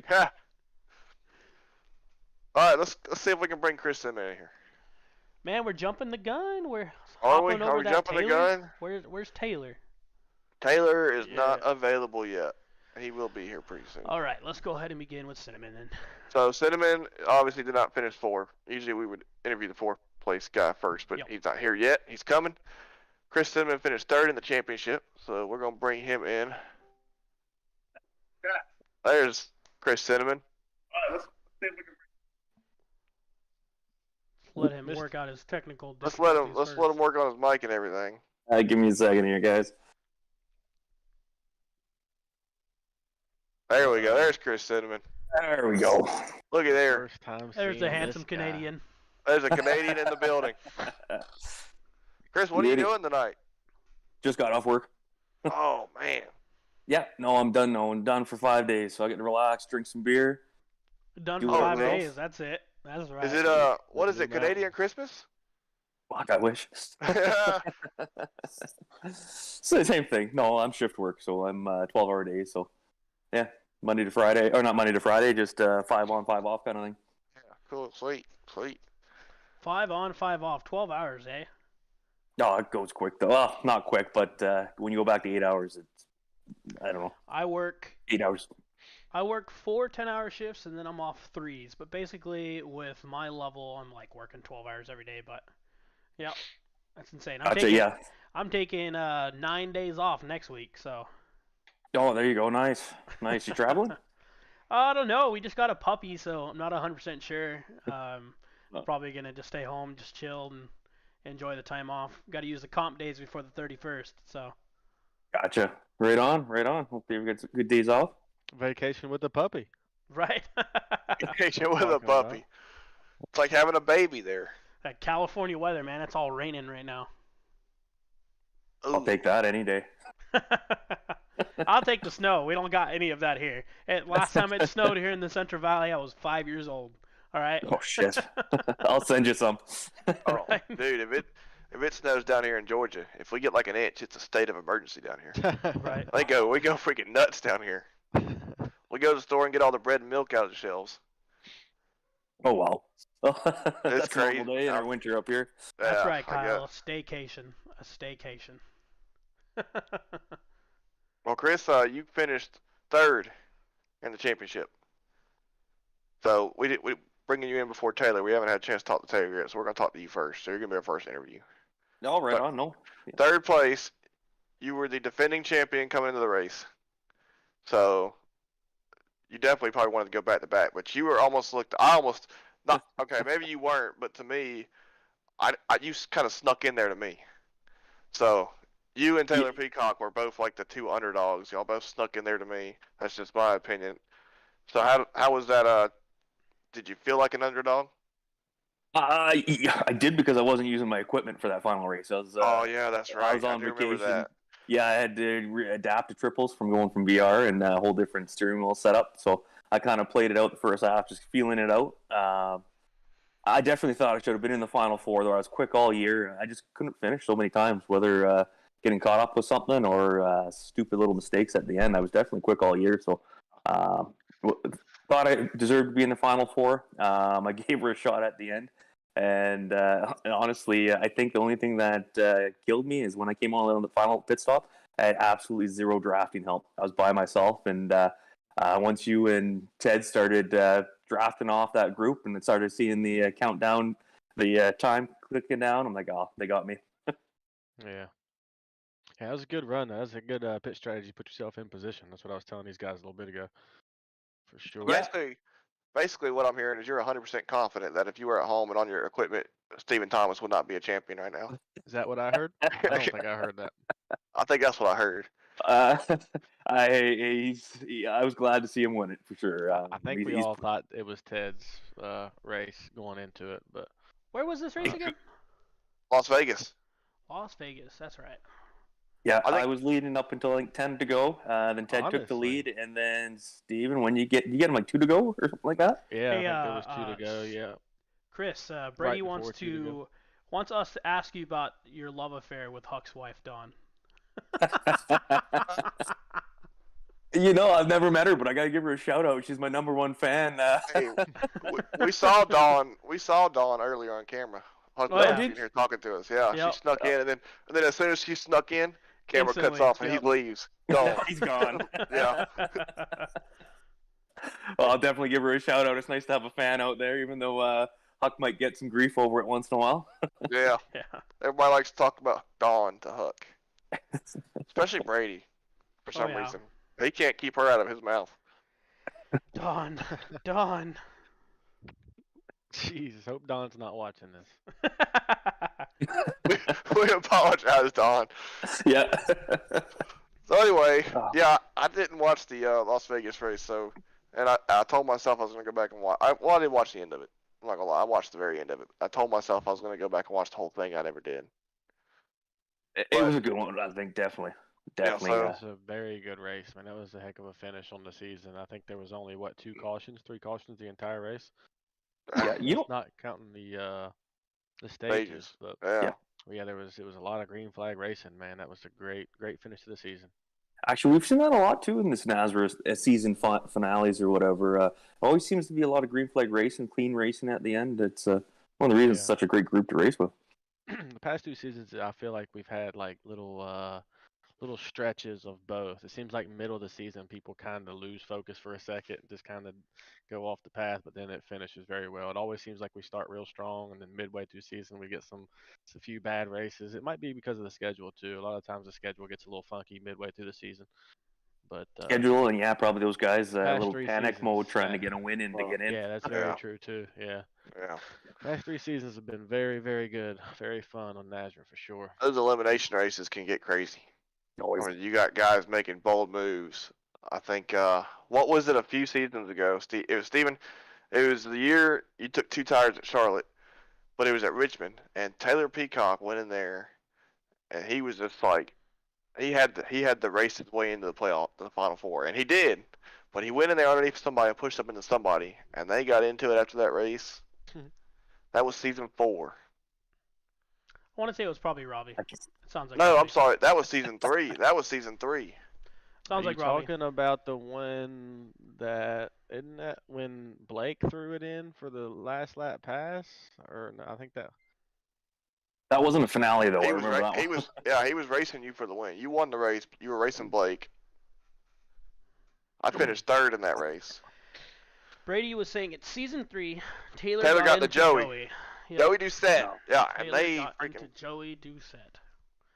Yeah. All right, let's see if we can bring Chris in here. Man, we're jumping the gun. We're Are we? hopping Are over we that jumping the Taylor. gun? Where's Taylor? Taylor is not available yet. He will be here pretty soon. All right, let's go ahead and begin with Cinnamon then. So Cinnamon obviously did not finish 4th. Usually we would interview the 4th place guy first, but he's not here yet. He's coming. Chris Cinnamon finished 3rd in the championship, so we're gonna bring him in. Yeah. There's Chris Cinnamon. All right, let's see if we can. Let him work out his technical Let's difficulties let him work on his mic and everything. Give me a second here, guys. There we go. There's Chris Cinnamon. There we go. Look at there. First time There's the seeing handsome this guy. Canadian. There's a Canadian in the building. Chris, what are you doing tonight? Just got off work. Oh man. Yeah, no, I'm done. No, I'm done for 5 days, so I get to relax, drink some beer. Done Do for 5 it, days. That's it. That's right. Is it what is it? Canadian Christmas? Fuck, I wish. So same thing. No, I'm shift work, so I'm 12-hour days. So yeah, Monday to Friday, or not Monday to Friday, just 5 on, 5 off kind of thing. Yeah, cool, sweet. 5 on, 5 off, 12 hours, eh? No, it goes quick though. Well, not quick, but when you go back to 8 hours, it's, I don't know. I work 8 hours. 4 10-hour shifts and then I'm off 3s. But basically, with my level, I'm like working 12 hours every day. But yeah, that's insane. I'm taking 9 days off next week. So. Oh, there you go. Nice. You traveling? I don't know. We just got a puppy, so I'm not 100% sure. Probably gonna just stay home, just chill and enjoy the time off. Got to use the comp days before the 31st. So. Gotcha. Right on. Hope you get some good days off. Vacation with the puppy. Right. Vacation with a puppy. It's like having a baby there. That California weather, man. It's all raining right now. Ooh. I'll take that any day. I'll take the snow. We don't got any of that here. Last time it snowed here in the Central Valley, I was 5 years old. All right. Oh shit! I'll send you some. Oh, dude, if it snows down here in Georgia, if we get like an inch, it's a state of emergency down here. Right. We go freaking nuts down here. We go to the store and get all the bread and milk out of the shelves. Oh wow. It's That's a normal crazy. day in our winter up here. That's Yeah, right, I guess. Kyle. A staycation. A staycation. Well, Chris, you finished third in the championship. So we bringing you in before Taylor. We haven't had a chance to talk to Taylor yet, so we're gonna talk to you first. So you're gonna be our first interview. No, right But- on. No. Third place, you were the defending champion coming into the race. So you definitely probably wanted to go back to back, but you were almost not okay. Maybe you weren't, but to me, you kind of snuck in there to me. So you and Taylor Peacock were both like the two underdogs. Y'all both snuck in there to me. That's just my opinion. So how was that? Did you feel like an underdog? Yeah, I did because I wasn't using my equipment for that final race. Oh yeah, that's right. I was on do vacation. remember that. Yeah, I had to adapt to triples from going from VR and a whole different steering wheel setup. So I kind of played it out the first half, just feeling it out. I definitely thought I should have been in the final four, though I was quick all year. I just couldn't finish so many times, whether getting caught up with something or stupid little mistakes at the end. I was definitely quick all year, so thought I deserved to be in the final four. I gave her a shot at the end. And honestly, I think the only thing that killed me is when I came on the final pit stop, I had absolutely zero drafting help. I was by myself, and once you and Ted started drafting off that group and started seeing the countdown, the time clicking down, I'm like, oh, they got me. Yeah. Yeah, that was a good run. That was a good pit strategy. Put yourself in position. That's what I was telling these guys a little bit ago. For sure. Yeah. Basically, what I'm hearing is you're 100% confident that if you were at home and on your equipment, Stephen Thomas would not be a champion right now. Is that what I heard? I don't think I heard that. I think that's what I heard. I was glad to see him win it for sure. I think we all thought it was Ted's race going into it, but Where was this race again? Las Vegas. Las Vegas. That's right. Yeah, I think- I was leading up until like 10 to go. Then Ted took the Honestly. lead, and then Steven, when you get him like 2 to go or something like that. yeah, Hey, I think there was 2 to go. Yeah. Chris, Brady before wants 2 to go. wants us to ask you about your love affair with Huck's wife, Dawn. You know, I've never met her, but I gotta give her a shout out. She's my #1 fan. Hey, we saw Dawn. We saw Dawn earlier on camera. yeah. Sitting here talking to us. Yeah, Yep. she snuck in, and then as soon as she snuck in, camera cuts Instantly, off and yep. he leaves. Gone. He's gone. Yeah. Well, I'll definitely give her a shout out. It's nice to have a fan out there, even though Huck might get some grief over it once in a while. Yeah. Yeah. Everybody likes to talk about Dawn to Huck, especially Brady, for some yeah. reason. He can't keep her out of his mouth. Dawn. Dawn. Jeez, hope Don's not watching this. We apologize, Dawn. Yeah. So anyway, Oh. yeah, I didn't watch the Las Vegas race, and I told myself I was going to go back and watch. I didn't watch the end of it. I'm not gonna lie, I watched the very end of it. I told myself I was going to go back and watch the whole thing. I never did. It was a good one, I think, definitely. Definitely. so- That was a very good race, man. That was a heck of a finish on the season. I think there was only 3 cautions the entire race. yeah, you That's not counting the stages, but Yeah. Yeah. yeah, it was a lot of green flag racing, man. That was a great finish to the season. Actually, we've seen that a lot too in this NASRA season finales or whatever. Always seems to be a lot of green flag racing, clean racing at the end. It's one of the reasons it's such a great group to race with. The past 2 seasons, I feel like we've had like little stretches of both. It seems like middle of the season, people kind of lose focus for a second, and just kind of go off the path, but then it finishes very well. It always seems like we start real strong, and then midway through season, we get a few bad races. It might be because of the schedule too. A lot of times the schedule gets a little funky midway through the season. But Schedule and probably those guys a past little 3 panic seasons, mode trying to yeah. get a win in Well, to get in. yeah, that's very Yeah. true too. Yeah, Yeah. past 3 seasons have been very, very good, very fun on NASRA for sure. Those elimination races can get crazy. Always. I mean, you got guys making bold moves. I think what was it a few seasons ago? It was Steven. It was the year you took 2 tires at Charlotte, but it was at Richmond, and Taylor Peacock went in there, and he was just like, he had to race his way into the Final Four, and he did. But he went in there underneath somebody and pushed up into somebody, and they got into it after that race. That was season 4. I want to say it was probably Robbie. It sounds like No, Robbie. I'm sorry. That was season 3. That was season 3. Sounds Are like you Robbie. talking about the one that isn't that when Blake threw it in for the last lap pass? Or no, I think that That wasn't a finale though. I He was remember that he one. was he was racing you for the win. You won the race. You were racing Blake. I finished 3rd in that race. Brady was saying it's season 3. Taylor got into the Joey. Yep. Joey Doucette. Yeah, and Taylor they got freaking into Joey Doucette.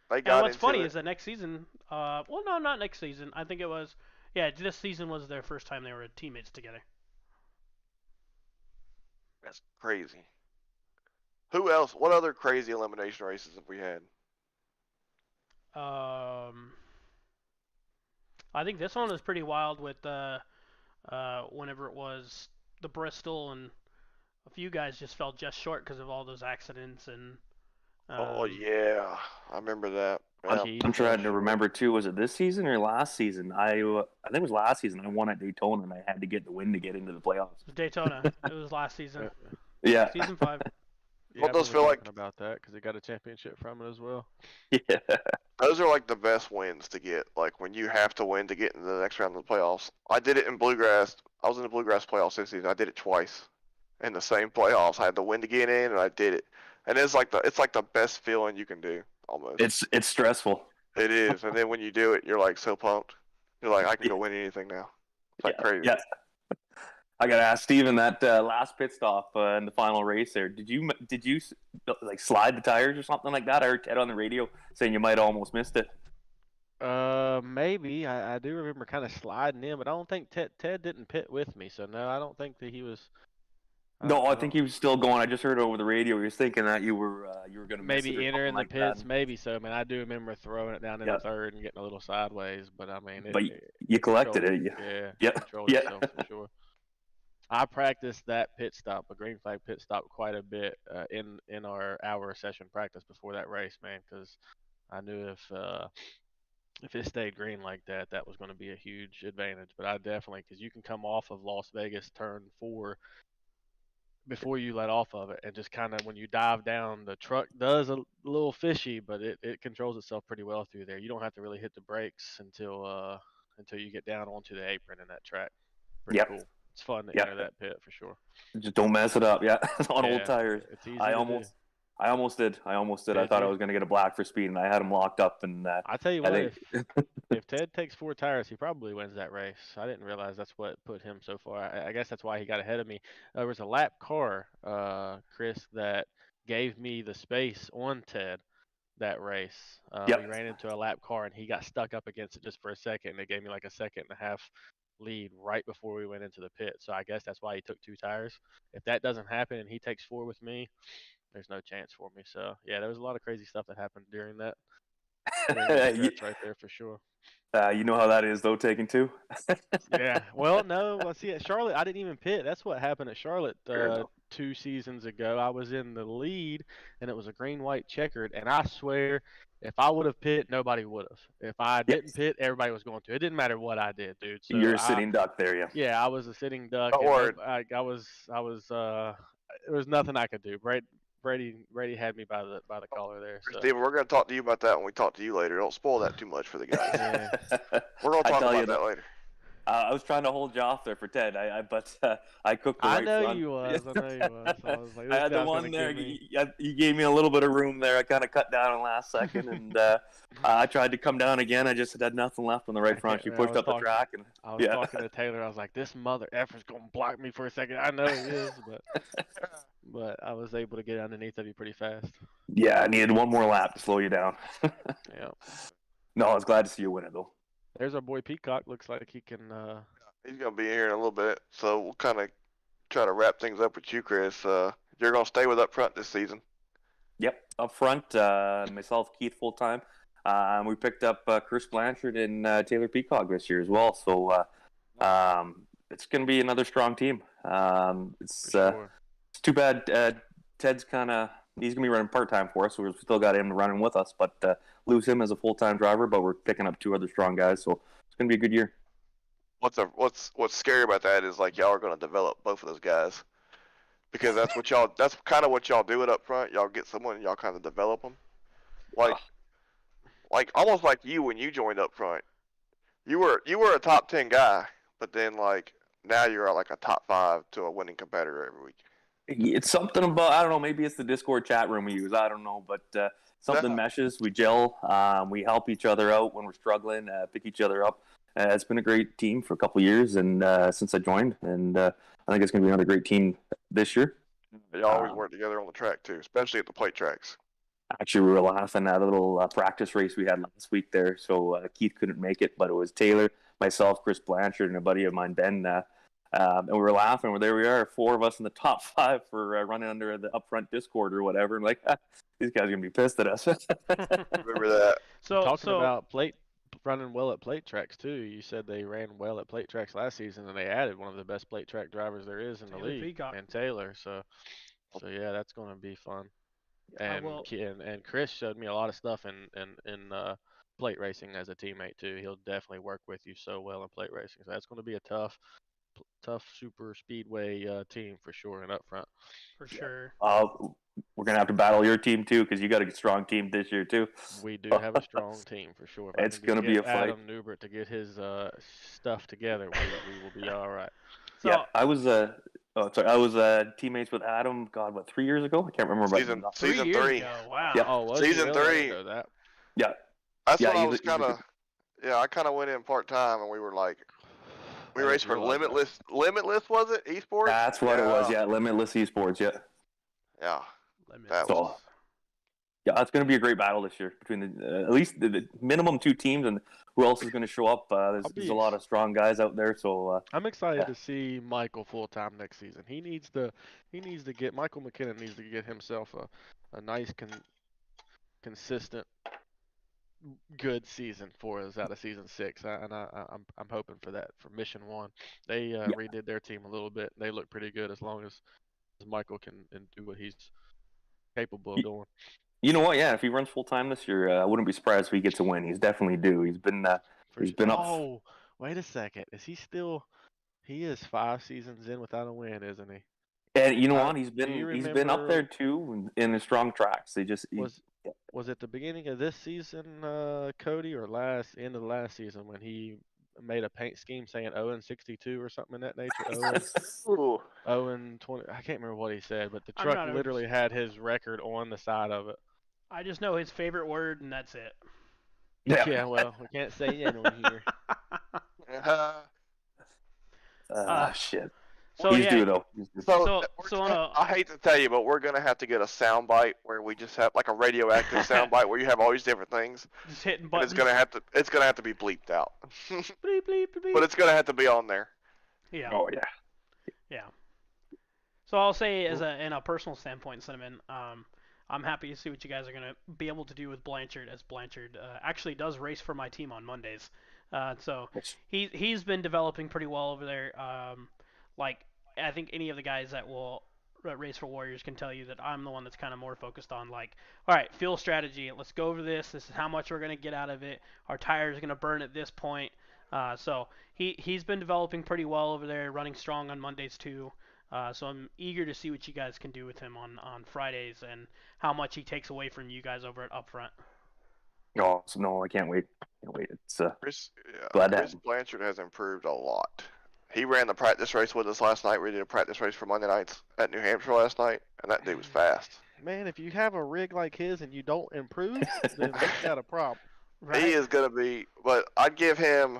they got And what's into funny it. is that next season, well, no, not next season. I think it was, this season was their first time they were teammates together. That's crazy. Who else? What other crazy elimination races have we had? I think this one was pretty wild with whenever it was the Bristol, and a few guys just fell just short because of all those accidents and. Oh yeah, I remember that. Yeah. Keith I'm trying fell to remember too. Was it this season or last season? I think it was last season. I won at Daytona and I had to get the win to get into the playoffs. It was Daytona. It was last season. Yeah. Season 5. Yeah, What I those remember feel like? talking about that because he got a championship from it as well. Yeah. Those are like the best wins to get. Like when you have to win to get into the next round of the playoffs. I did it in Bluegrass. I was in the Bluegrass playoffs this season. I did it twice in the same playoffs. I had to win to get in, and I did it. And it's like the best feeling you can do almost. It's stressful. It is. And then when you do it, you're like so pumped. You're like, I can go win anything now. It's like crazy. Yeah. I gotta ask Steven that last pit stop in the final race there. Did you like slide the tires or something like that? I heard Ted on the radio saying you might almost missed it. Maybe I do remember kind of sliding in, but I don't think Ted didn't pit with me, so no, I don't think that he was. No, I I think don't- he was still going. I just heard over the radio. He was thinking that you were gonna miss it maybe or entering the something like pits, that. maybe so. Man, I do remember throwing it down in Yeah. the third and getting a little sideways, but I mean, But you collected controlled- it. Yeah, Yeah. controlled Yeah. itself for sure. I practiced that pit stop, a green flag pit stop, quite a bit in our hour session practice before that race, man, because I knew if it stayed green like that, that was going to be a huge advantage. But I definitely, because you can come off of Las Vegas turn 4 before you let off of it, and just kind of when you dive down, the truck does a little fishy, but it controls itself pretty well through there. You don't have to really hit the brakes until you get down onto the apron in that track. Pretty Yep. cool. It's fun to Yep. enter that pit for sure. Just don't mess it up. Yeah, on Yeah, old tires. It's easy I to almost did. I Did thought I you? was gonna get a black for speed, and I had him locked up. And I tell you I what, think if Ted takes 4 tires, he probably wins that race. I didn't realize that's what put him so far. I guess that's why he got ahead of me. There was a lap car, Chris, that gave me the space on Ted that race. Yep. We ran into a lap car and he got stuck up against it just for a second. And it gave me like a second and a half lead right before we went into the pit. So I guess that's why he took 2 tires. If that doesn't happen and he takes 4 with me, there's no chance for me. So yeah, there was a lot of crazy stuff that happened during that stretch right there for sure. You know how that is though, taking 2. Yeah. Well, no. Well, see, at Charlotte, I didn't even pit. That's what happened at Charlotte Fair enough. 2 seasons ago. I was in the lead, and it was a green-white checkered. And I swear, if I would have pit, nobody would have. If I didn't pit, everybody was going to. It didn't matter what I did, dude. So You're a sitting duck there, yeah. Yeah, I was a sitting duck. Don't and worry. I was. There was nothing I could do. Brady had me by the collar there. So. Steven, we're going to talk to you about that when we talk to you later. Don't spoil that too much for the guys. Yeah. We're going to I talk tell you about that later. I was trying to hold you off there for Ted, but I cooked the right I know front. you was. I know you was. I was like, I had this the guy's one gonna there. give me- You gave me a little bit of room there. I kind of cut down in the last second, and I tried to come down again. I just had nothing left on the right front. She Man, I pushed was up the talking- track, and I was yeah. talking to Taylor. I was like, "This mother effer's gonna block me for a second." I know he is, but I was able to get underneath of you pretty fast. Yeah, I needed one more lap to slow you down. Yeah. No, I was glad to see you win it though. There's our boy Peacock. Looks like he can. He's going to be here in a little bit, so we'll kind of try to wrap things up with you, Chris. You're going to stay with Up Front this season. Yep, up front, myself, Keith, full time. We picked up Chris Blanchard and Taylor Peacock this year as well. So it's going to be another strong team. It's Sure. it's too bad Ted's he's going to be running part time for us. So we've still got him running with us, but lose him as a full time driver. But we're picking up 2 other strong guys, so it's going to be a good year. What's scary about that is like y'all are going to develop both of those guys because that's kind of what y'all do it Up Front. Y'all get someone and y'all kind of develop them. like almost like you when you joined up front. You were a top 10 guy, but then like now you're like a top 5 to a winning competitor every week. It's something about, I don't know, maybe it's the Discord chat room we use, I don't know, but something meshes, we gel, we help each other out when we're struggling, pick each other up. It's been a great team for a couple of years and since I joined, and I think it's going to be another great team this year. They always work together on the track too, especially at the plate tracks. Actually, we were laughing at a little practice race we had last week there. So Keith couldn't make it, but it was Taylor, myself, Chris Blanchard, and a buddy of mine, Ben. And we were laughing. There we are, 4 of us in the top 5 for running under the upfront Discord or whatever. And like, these guys are gonna be pissed at us. Remember that? Talking about running well at plate tracks too. You said they ran well at plate tracks last season, and they added one of the best plate track drivers there is in the league, and Taylor. So yeah, that's going to be fun. And Chris showed me a lot of stuff in plate racing as a teammate too. He'll definitely work with you so well in plate racing. So that's going to be a tough super speedway team for sure and up front. For sure. We're gonna have to battle your team too because you got a strong team this year too. We do have a strong team for sure. If it's gonna be a fight. Adam Newbert to get his stuff together, we will be all right. So, yeah, I was teammates with Adam. God, what, 3 years ago? I can't remember. Season 3. Wow. Yeah. Oh, season 3. Yeah. That's when I was kind of. Yeah, I kind of went in part time, and we were like, we raced for Limitless. Limitless, was it? Esports. That's what it was. Yeah, Limitless Esports. Yeah. Yeah. Yeah, it's going to be a great battle this year between at least the minimum 2 teams, and who else is going to show up? There's a lot of strong guys out there, so I'm excited to see Michael full time next season. He needs to get Michael McKinnon needs to get himself a nice consistent good season for us out of season 6, and I'm hoping for that for Mission 1. They redid their team a little bit. They look pretty good as long as Michael can do what he's capable of doing. You know what? Yeah, if he runs full time this year, I wouldn't be surprised if he gets a win. He's definitely due. He's been up. Oh, wait a second. Is he still? He is 5 seasons in without a win, isn't he? And you know what? He's been up there too in the strong tracks. Was it the beginning of this season, Cody, or end of the last season when he made a paint scheme saying 0-62 or something in that nature? 0-20. I can't remember what he said, but the truck literally had his record on the side of it. I just know his favorite word, and that's it. Yeah, well, we can't say it on here. Shit. So he's due though. I hate to tell you, but we're gonna have to get a sound bite where we just have like a radioactive sound bite where you have all these different things. Just hitting buttons. It's gonna have to be bleeped out. Bleep, bleep, bleep. But it's gonna have to be on there. Yeah. Oh yeah. Yeah. So I'll say, in a personal standpoint, Cinnamon, I'm happy to see what you guys are gonna be able to do with Blanchard, as Blanchard actually does race for my team on Mondays. So he's been developing pretty well over there. Like I think any of the guys that will race for Warriors can tell you that I'm the one that's kind of more focused on like, all right, fuel strategy. Let's go over this. This is how much we're gonna get out of it. Our tires are gonna burn at this point. So he's been developing pretty well over there, running strong on Mondays too. So I'm eager to see what you guys can do with him on Fridays and how much he takes away from you guys over at Upfront. Oh no, I can't wait. It's Chris Chris Blanchard has improved a lot. He ran the practice race with us last night. We did a practice race for Monday nights at New Hampshire last night, and that dude was fast. Man, if you have a rig like his and you don't improve, then you got a problem. Right? He is going to be, but I'd give him,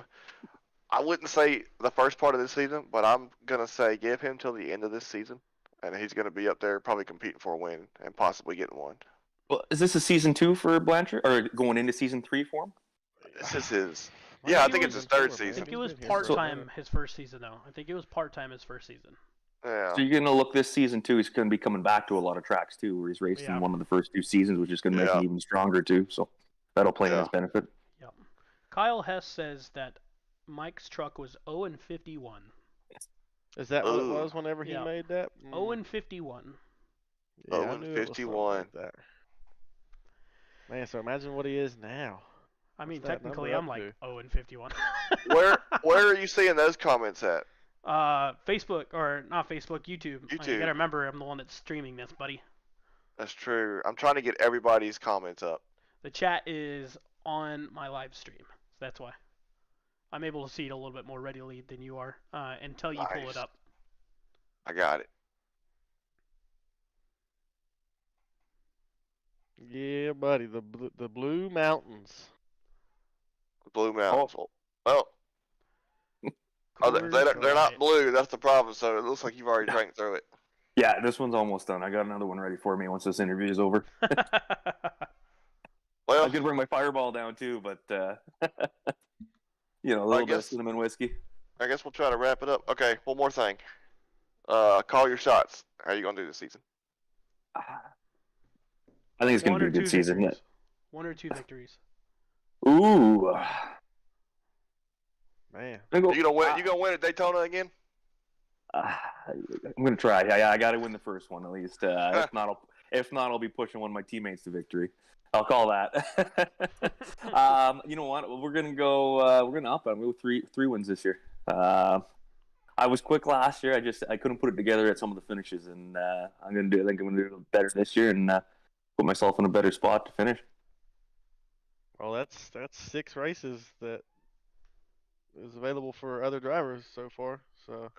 I wouldn't say the first part of this season, but I'm going to say give him till the end of this season, and he's going to be up there probably competing for a win and possibly getting one. Well, is this a season 2 for Blanchard, or going into season 3 for him? This is his. Yeah, I think it's his 3rd season. I think it was part-time his first season, though. I think it was part-time his first season. Yeah. So you're going to look this season, too. He's going to be coming back to a lot of tracks, too, where he's raced in one of the first 2 seasons, which is going to make him even stronger, too. So that'll play in his benefit. Yep. Kyle Hess says that Mike's truck was 0-51. Is that what it was whenever he made that? 0-51. Yeah, 0-51. Like that. Man, so imagine what he is now. I mean, technically, I'm like 0-51. Where are you seeing those comments at? Facebook, or not Facebook, YouTube. You gotta remember, I'm the one that's streaming this, buddy. That's true. I'm trying to get everybody's comments up. The chat is on my live stream. So that's why. I'm able to see it a little bit more readily than you are until you pull it Nice. up. I got it. Yeah, buddy. The Blue Mountains. Blue Mountains. Well, Coors they're not Light. blue. That's the problem. So it looks like you've already drank through it. Yeah, this one's almost done. I got another one ready for me once this interview is over. I Well, was gonna bring my Fireball down too, but you know, a little bit of guess- cinnamon whiskey. I guess we'll try to wrap it up. Okay, one more thing. Call your shots. How are you gonna do this season? I think it's gonna One be or a good two season. victories. 1 or 2 victories. Ooh, Man. You gonna win? You gonna win at Daytona again? I'm gonna try. Yeah, I got to win the first one at least. If not, I'll be pushing one of my teammates to victory. I'll call that. You know what? We're gonna go. We're gonna up. I'm gonna go three wins this year. I was quick last year. I couldn't put it together at some of the finishes, and I'm gonna do. I think I'm gonna do better this year and put myself in a better spot to finish. Well, that's 6 races that is available for other drivers so far. So,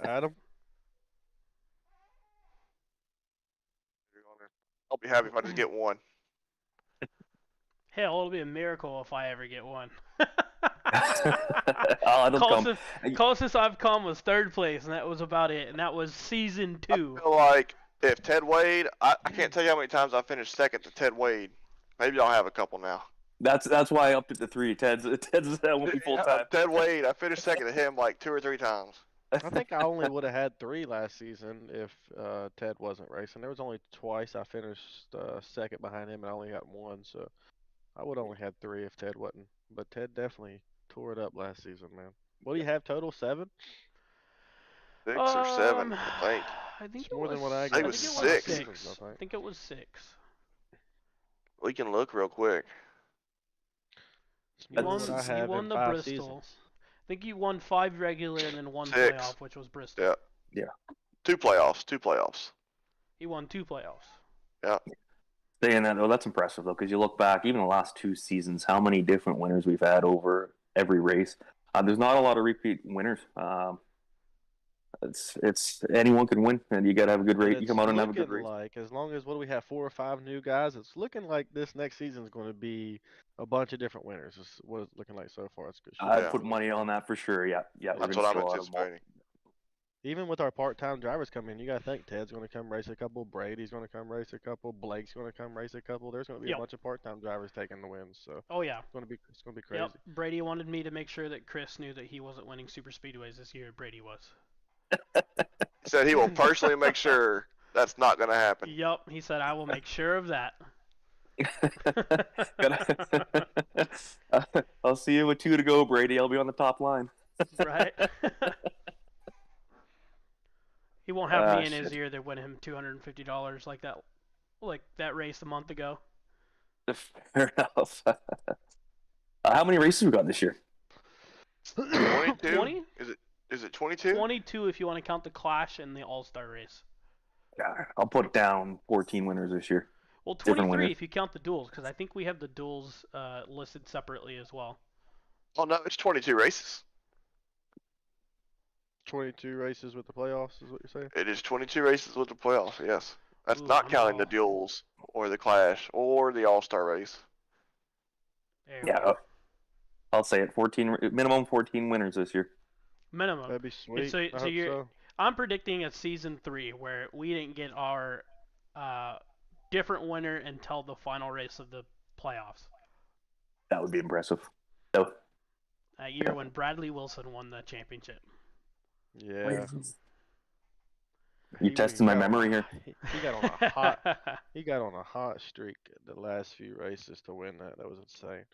Adam. I'll be happy if I just get one. Hell, it'll be a miracle if I ever get one. It'll come. Closest I've come was 3rd place, and that was about it. And that was season 2. I feel like if Ted Wade, I can't tell you how many times I finished second to Ted Wade. Maybe I'll have a couple now. That's why I upped it to 3. Ted's won't be full time. Ted Wade, I finished second to him like 2 or 3 times. I think I only would have had 3 last season if Ted wasn't racing. There was only twice I finished second behind him, and I only got 1. So I would only had 3 if Ted wasn't. But Ted definitely tore it up last season, man. What do you have total? 7? 6 or 7, I think. I think It's it more was, than what I I think got. it was think six. It was 6. I think it was 6. We can look real quick. It's more You than won, what I have you won in the 5 Bristol. seasons. I think you won 5 regular and then 1 6. playoff, which was Bristol. Yeah. 2 playoffs. He won 2 playoffs. Yeah. Saying that though, that's impressive though, because you look back, even the last 2 seasons, how many different winners we've had over every race. There's not a lot of repeat winners. It's anyone can win, and you gotta have a good race. You come out and have a good race. Like, as long as what do we have, 4 or 5 new guys, it's looking like this next season is going to be a bunch of different winners. Is what it's looking like so far. It's good. I'd put money on that for sure. Yeah. That's what I'm anticipating. Even with our part-time drivers coming in, you got to think Ted's going to come race a couple, Brady's going to come race a couple, Blake's going to come race a couple. There's going to be a bunch of part-time drivers taking the wins. So oh yeah, it's going to be crazy. Yep. Brady wanted me to make sure that Chris knew that he wasn't winning super speedways this year. Brady was. He said he will personally make sure that's not going to happen. Yep, he said I will make sure of that. I'll see you with 2 to go, Brady. I'll be on the top line. Right. He won't have me in his ear that win him $250 like that race a month ago. Fair enough. How many races we got this year? 22? 20? Is it 22? 22 if you want to count the Clash and the All-Star race. Yeah, I'll put down 14 winners this year. Well, Different 23 winners. if you count the duels, because I think we have the duels listed separately as well. Oh no, it's 22 races. 22 races with the playoffs is what you're saying? It is 22 races with the playoffs. Yes, that's Ooh, not I'm counting the all- duels or the Clash or the All-Star race. There we Yeah, go. I'll say it. 14 minimum 14 winners this year. Minimum. That'd be sweet. so I hope you're- so. I'm predicting a season 3 where we didn't get our different winner until the final race of the playoffs. That would be impressive. So, That year when Bradley Wilson won the championship. Yeah. you testing my memory here. He got on a hot. He got on a hot streak the last few races to win that. That was insane.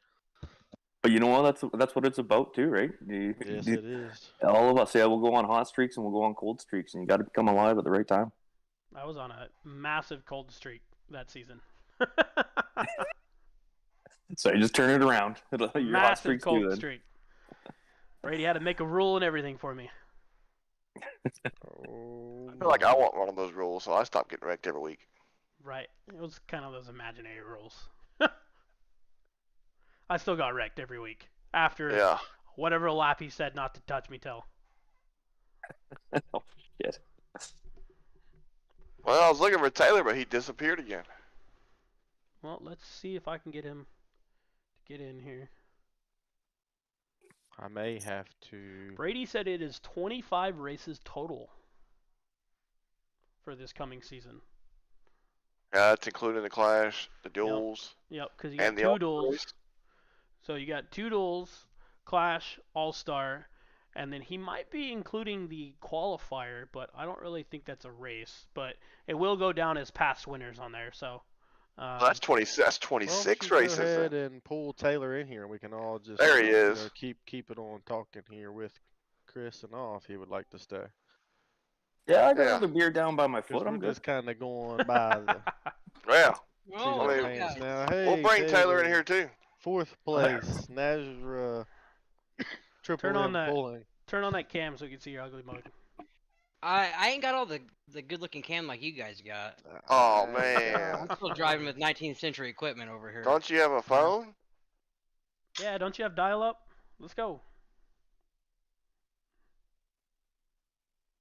But you know what? That's what it's about too, right? Yes, it is. All of us, yeah, we'll go on hot streaks and we'll go on cold streaks, and you got to become alive at the right time. I was on a massive cold streak that season. So you just turn it around. Your hot Massive streaks cold too, then. streak. Brady had to make a rule and everything for me. Oh, I feel like I want one of those rules, so I stopped getting wrecked every week. Right. It was kind of those imaginary rules. I still got wrecked every week after Yeah. whatever lap he said not to touch me till. Oh, shit. Well, I was looking for Taylor, but he disappeared again. Well, let's see if I can get him to get in here. I may have to. Brady said it is 25 races total for this coming season. Yeah, that's including the Clash, the duels, Yep, because you got and the two All-Star duels. race. So you got two duels, Clash, All-Star, and then he might be including the qualifier, but I don't really think that's a race. But it will go down as past winners on there. So That's 20. That's Why 26 don't you races. go ahead Then. and pull Taylor in here, and we can all just There he you is. know, keep it on talking here with Chris and all if he would like to stay. Yeah, I got Yeah. another beer down by my Because foot. we're I'm good. just kind of going by the Yeah. seat Oh, of our I mean, pants guys. now. Hey, We'll bring Taylor in here too. Fourth place, NASRA Triple Turn on M that. Pulling. Turn on that cam so you can see your ugly mug. I ain't got all the good looking cam like you guys got. Oh, I man. I'm still driving with 19th century equipment over here. Don't you have a phone? Yeah, don't you have dial-up? Let's go.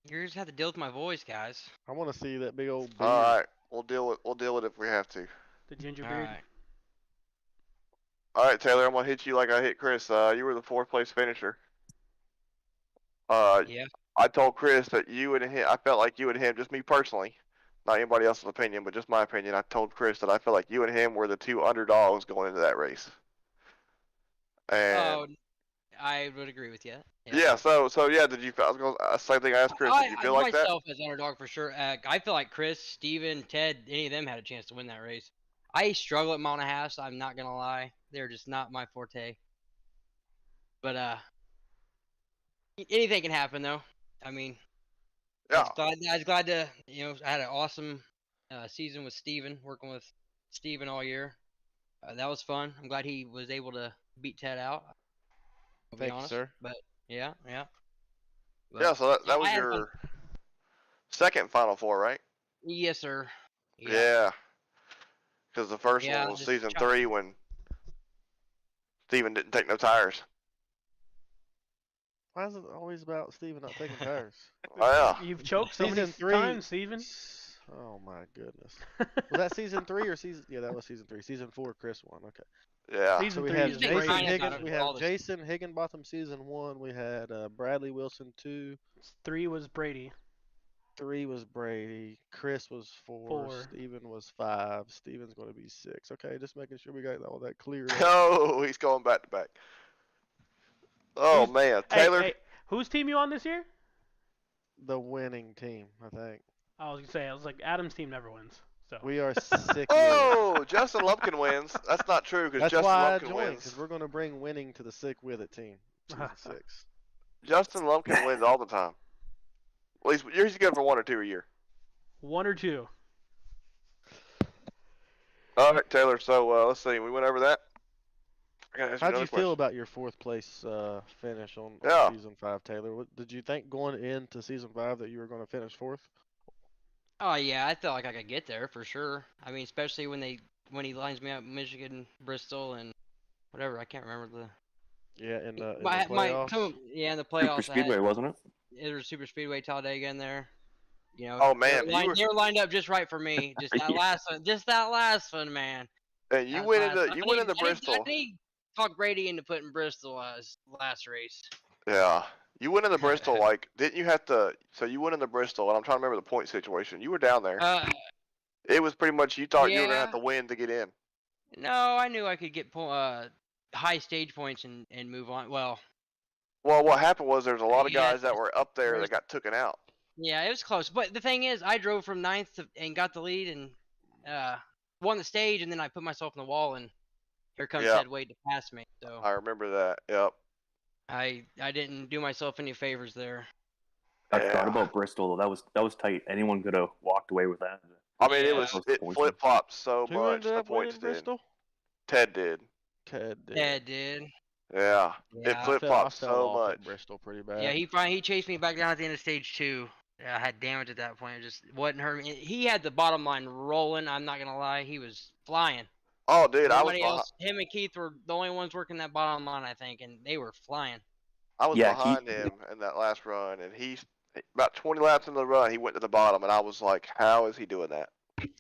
You just have to deal with my voice, guys. I want to see that big old beard. All right. We'll deal with it if we have to. The ginger All beard. right. All right, Taylor. I'm gonna hit you like I hit Chris. You were the 4th place finisher. Yeah. I told Chris that you and him. I felt like you and him, just me personally, not anybody else's opinion, but just my opinion. I told Chris that I felt like you and him were the 2 underdogs going into that race. And Oh, I would agree with you. yeah, so yeah. Did you? I was gonna same thing I asked Chris. Did you feel like that? myself as underdog for sure. I feel like Chris, Steven, Ted, any of them had a chance to win that race. I struggle at mile and a half, so I'm not gonna lie. They're just not my forte. But anything can happen though. I mean, Yeah. I was glad to I had an awesome season with Steven, working with Steven all year. That was fun. I'm glad he was able to beat Ted out. I'll be Thank you, honest. sir. But yeah. But, Yeah. So that was I had fun. your second Final Four, right? Yes, sir. Yeah. Because the first Yeah, one was just season try- 3 when Steven didn't take no tires. Why is it always about Steven not taking tires? Oh yeah. You've choked so many Season 3. times, Steven. Oh my goodness. Was that season 3 or season? Yeah, that was season 3. Season 4, Chris won. Okay. Yeah. Season So we 3 have is Jason Jason Brady. Higgins Higgins. got We all have this- Jason Higginbotham season 1. We had Bradley Wilson 2. 3 was Brady. 3 was Brady. Chris was 4. 4. Steven was 5. Steven's going to be 6. Okay, just making sure we got all that cleared up. Oh, he's going back to back. Oh Who's- man, Taylor. Hey, whose team you on this year? The winning team, I think. I was gonna say, I was like, Adam's team never wins. So We are sick. Oh, Justin Lumpkin wins. That's not true because That's Justin why I Lumpkin joined, wins. because we're going to bring winning to the Sick With It team. Season 6. Justin Lumpkin wins all the time. Well, he's good for 1 or 2 a year. 1 or 2. All right, Taylor. So let's see. We went over that. I gotta ask How'd another you feel question. about your 4th place finish on Yeah. season 5, Taylor? What, did you think going into season 5 that you were going to finish 4th? Oh yeah, I felt like I could get there for sure. I mean, especially when he lines me up Michigan, Bristol, and whatever. I can't remember the. Yeah, in the My playoffs. in the Super playoffs. Speedway, wasn't it? It was Super Speedway Talladega in there. You know. Oh, man, they were lined up just right for me. Just that Yeah. last one, man. And you That went last- into Bristol. I need talk Brady into putting Bristol as last race. Yeah. You went into Bristol like didn't you have to? So you went into Bristol, and I'm trying to remember the point situation. You were down there. It was pretty much you thought you were gonna have yeah. to win to get in. No, I knew I could get high stage points and move on. Well, What happened was there's a lot of Yeah, guys that were up there that first- got taken out. yeah, it was close. But the thing is, I drove from 9th and got the lead and won the stage, and then I put myself in the wall, and here comes Yeah. Ted Wade to pass me. So I remember that. Yep. I didn't do myself any favors there. I forgot Yeah. about Bristol. That was tight. Anyone could have walked away with that. I mean, Yeah. it flip flopped so Who much. ended The up winning points did. Bristol? Ted did. Ted did. Ted did. Yeah. Yeah, It I flip I flopped fell so off much. at Bristol pretty bad. Yeah, he chased me back down at the end of stage 2. I had damage at that point. It just wasn't hurting me. He had the bottom line rolling. I'm not gonna lie, he was flying. Oh, dude, Nobody else. Him and Keith were the only ones working that bottom line, I think, and they were flying. I was Yeah, behind him in that last run, and he's about 20 laps into the run. He went to the bottom, and I was like, "How is he doing that?"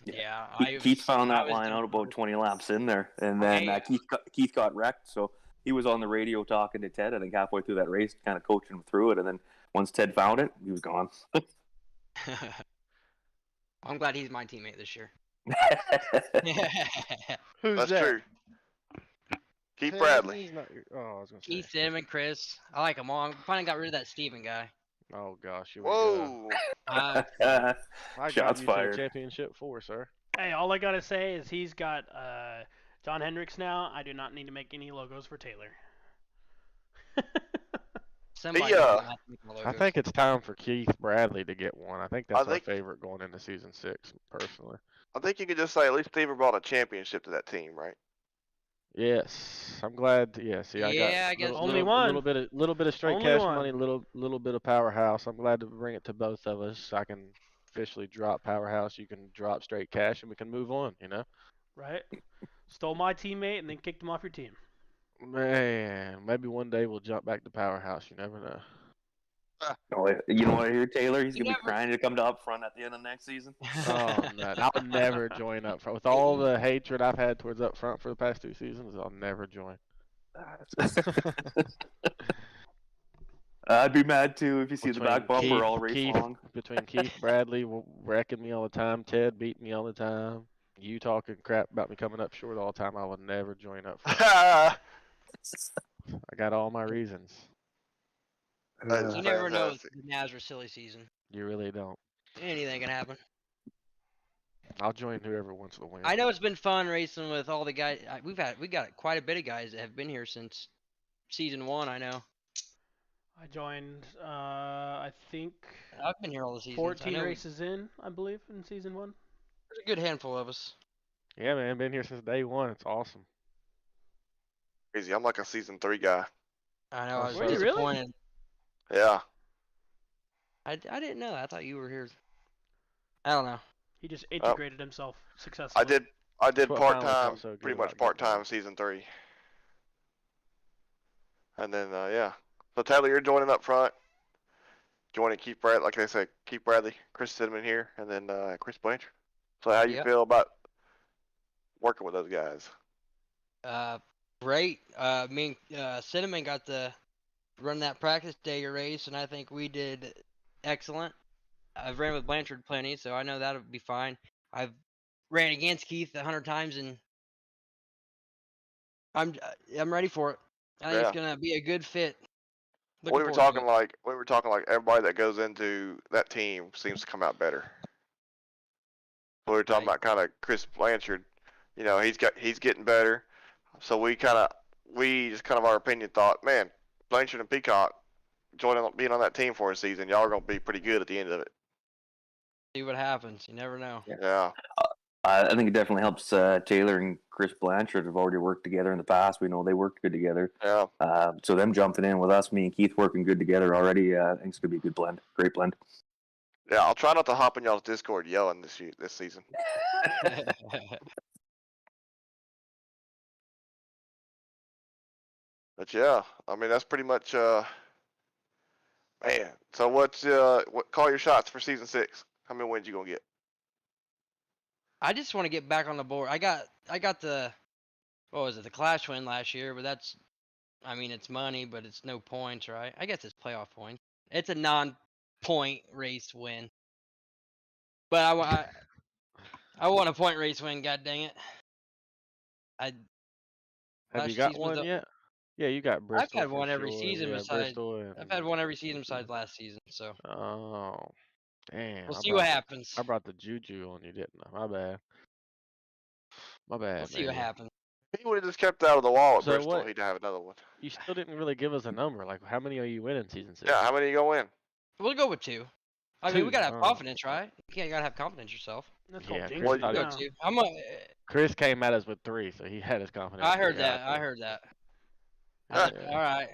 Yeah, Keith found I that was line out about 20 laps in there, and Hey. then Keith got wrecked. So he was on the radio talking to Ted. I think halfway through that race, kind of coaching him through it. And then once Ted found it, he was gone. I'm glad he's my teammate this year. Who's That's that? true. Keith Ted, Bradley. he's not your- Oh, I was gonna say. Keith, Sim, and Chris. I like them all. I finally got rid of that Steven guy. Oh gosh, here we go. Whoa. Uh, I got Shots you to fired. a championship 4, sir. Hey, all I gotta say is he's got John Hendricks now. I do not need to make any logos for Taylor. somebody He, have to make my I logos. think it's time for Keith Bradley to get one. I think that's I think- our favorite going into season 6, personally. I think you could just say at least Steven brought a championship to that team, right? Yes, I'm glad. Yeah, see, I got Yeah, I guess Only one. little bit of straight Only cash one. money, little bit of powerhouse. I'm glad to bring it to both of us. I can officially drop powerhouse. You can drop straight cash, and we can move on. You know, Right? Stole my teammate and then kicked him off your team. man. Maybe one day we'll jump back to powerhouse. You never know. Oh, you know what I hear, Taylor? He's You going to be never- crying to come to up front at the end of next season. Oh no, I'll never join up front. With all the hatred I've had towards up front for the past 2 seasons, I'll never join. I'd be mad too if you see the Between back bumper all race Keith, long. between Keith Bradley wrecking me all the time, Ted beating me all the time, you talking crap about me coming up short all the time, I would never join up front. I got all my reasons. That is You never know fantastic. the NASRA silly season. You really don't. Anything can happen. I'll join whoever wants to win. I know it's been fun racing with all the guys. We got quite a bit of guys that have been here since season 1. I know. I joined, I think, I've been here all the seasons. 14 I know races in, I believe, in season 1. There's a good handful of us. Yeah, man, been here since day 1. It's awesome. Crazy. I'm like a season 3 guy. I know. I was Were you really? disappointed. Yeah. I didn't know that. I thought you were here. I don't know. He just integrated himself successfully. I did what part finally felt time, so good pretty about much getting part time one. season 3. And then yeah. So Taylor, you're joining up front. Joining Keith Bradley, like I said, Keith Bradley, Chris Cinnamon here, and then Chris Blanchard. So how you Yep. feel about working with those guys? Great. Me and Cinnamon got to run that practice day race, and I think we did excellent. I've ran with Blanchard plenty, so I know that'll be fine. I've ran against Keith 100 times, and I'm ready for it. I think it's gonna be a good fit. We Looking were forward to talking like everybody that goes into that team seems to come out better. We were talking Right. about kind of Chris Blanchard. You know, he's getting better. So we just kind of our opinion thought, man, Blanchard and Peacock being on that team for a season, y'all are gonna be pretty good at the end of it. see what happens. You never know. Yeah. I think it definitely helps Taylor and Chris Blanchard have already worked together in the past. We know they worked good together. Yeah. So them jumping in with us, me and Keith working good together already, I think it's going to be a good blend. Great blend. Yeah. I'll try not to hop in y'all's Discord yelling this season. But yeah, I mean that's pretty much man. So what call your shots for season 6? How many wins you gonna get? I just want to get back on the board. I got the what was it, the Clash win last year, but that's, I mean, it's money, but it's no points, right? I guess it's playoff points. It's a non-point race win. But I want a point race win. God dang it! Have last you got season was one the- yet? Yeah, you got Bristol. had for one every sure. season Yeah, besides- Bristol and, I've had one every season besides last season, so Oh, damn. we'll I see what brought- happens. I brought the juju on you, didn't I? My bad. My bad, We'll see what man. happens. If he would have just kept out of the wall at So Bristol, what- he'd have another one. You still didn't really give us a number. Like, how many are you winning season 6? Yeah. How many you gonna win? We'll go with 2. I mean, we 2? gotta have Oh. confidence, right? You gotta have confidence yourself. That's Yeah, called Chris jinxing thought it it- Go now. 2. Chris came at us with 3, so he had his confidence. I heard pretty that. high, I so- heard that. Yeah. All right.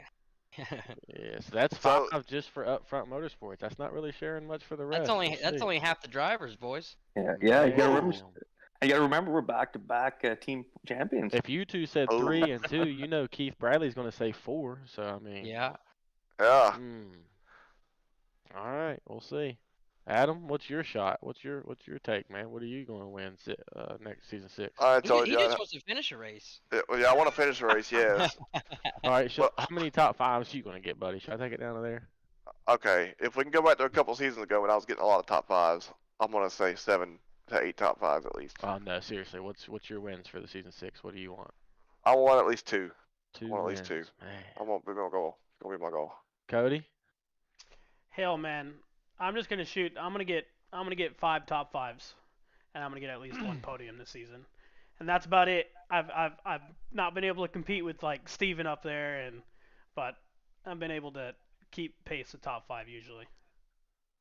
Yeah, so that's So- 5 just for Upfront Motorsports. That's not really sharing much for the rest. That's only half the drivers, boys. Yeah, you got to remember. You got to remember we're back-to-back team champions. If you two said Oh. 3 and 2, you know Keith Bradley's going to say 4. So I mean, Yeah. Yeah. All right, we'll see. Adam, what's your shot? What's your take, man? What are you going to win next season 6? I He, told he you. just wants to finish a race. Yeah, I want to finish the race. Yes. All right, Well, how many top 5s you going to get, buddy? Should I take it down to there? okay. If we can go back to a couple seasons ago when I was getting a lot of top 5s, I'm gonna say 7 to 8 top 5s at least. Oh no, seriously. What's your wins for the season 6? What do you want? I want at least 2. 2 I want at wins, least 2. man. I want to be my goal. It's gonna be my goal. Cody? Hell, man, I'm just gonna shoot. I'm gonna get 5 top 5s, and I'm gonna get at least 1 podium this season, and that's about it. I've not been able to compete with like Steven up there, but I've been able to keep pace with top 5 usually.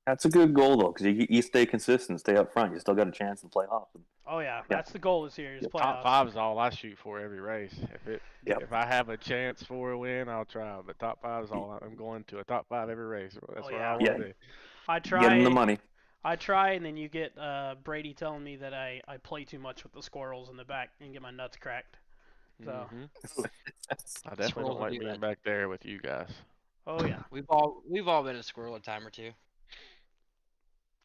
That's a good goal though, because you stay consistent, stay up front. You still got a chance in the playoffs. Oh yeah, that's the goal this year is playoffs. Top 5 is all I shoot for every race. Yep. If I have a chance for a win, I'll try. But top 5 is all I'm going to. A top 5 every race. That's where I want to be. I try. Get him the money. I try, and then you get Brady telling me that I play too much with the squirrels in the back and get my nuts cracked. So. I definitely don't like being back there with you guys. Oh yeah. We've all been a squirrel a time or two.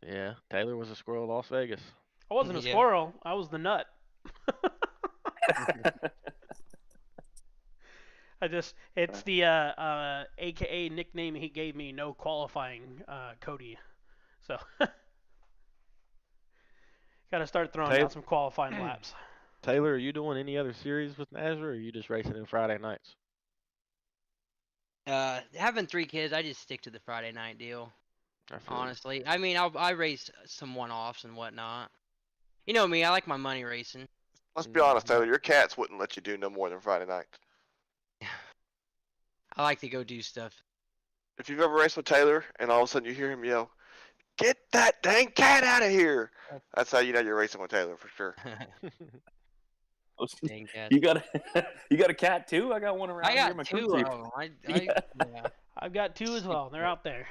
Yeah, Taylor was a squirrel in Las Vegas. I wasn't a squirrel. I was the nut. It's the AKA nickname he gave me, no qualifying, Cody. So got to start throwing out some qualifying laps. Taylor, are you doing any other series with NASRA, or are you just racing in Friday nights? Having 3 kids, I just stick to the Friday night deal. Honestly, you. I mean, I race some one-offs and whatnot. You know me, I like my money racing. Let's be honest, Taylor. Your cats wouldn't let you do no more than Friday night. I like to go do stuff. If you've ever raced with Taylor and all of a sudden you hear him yell, "Get that dang cat out of here!" That's how you know you're racing with Taylor for sure. Dang cat. You got a cat too? I got one around here. I got 2 of them. I've got 2 as well. They're out there.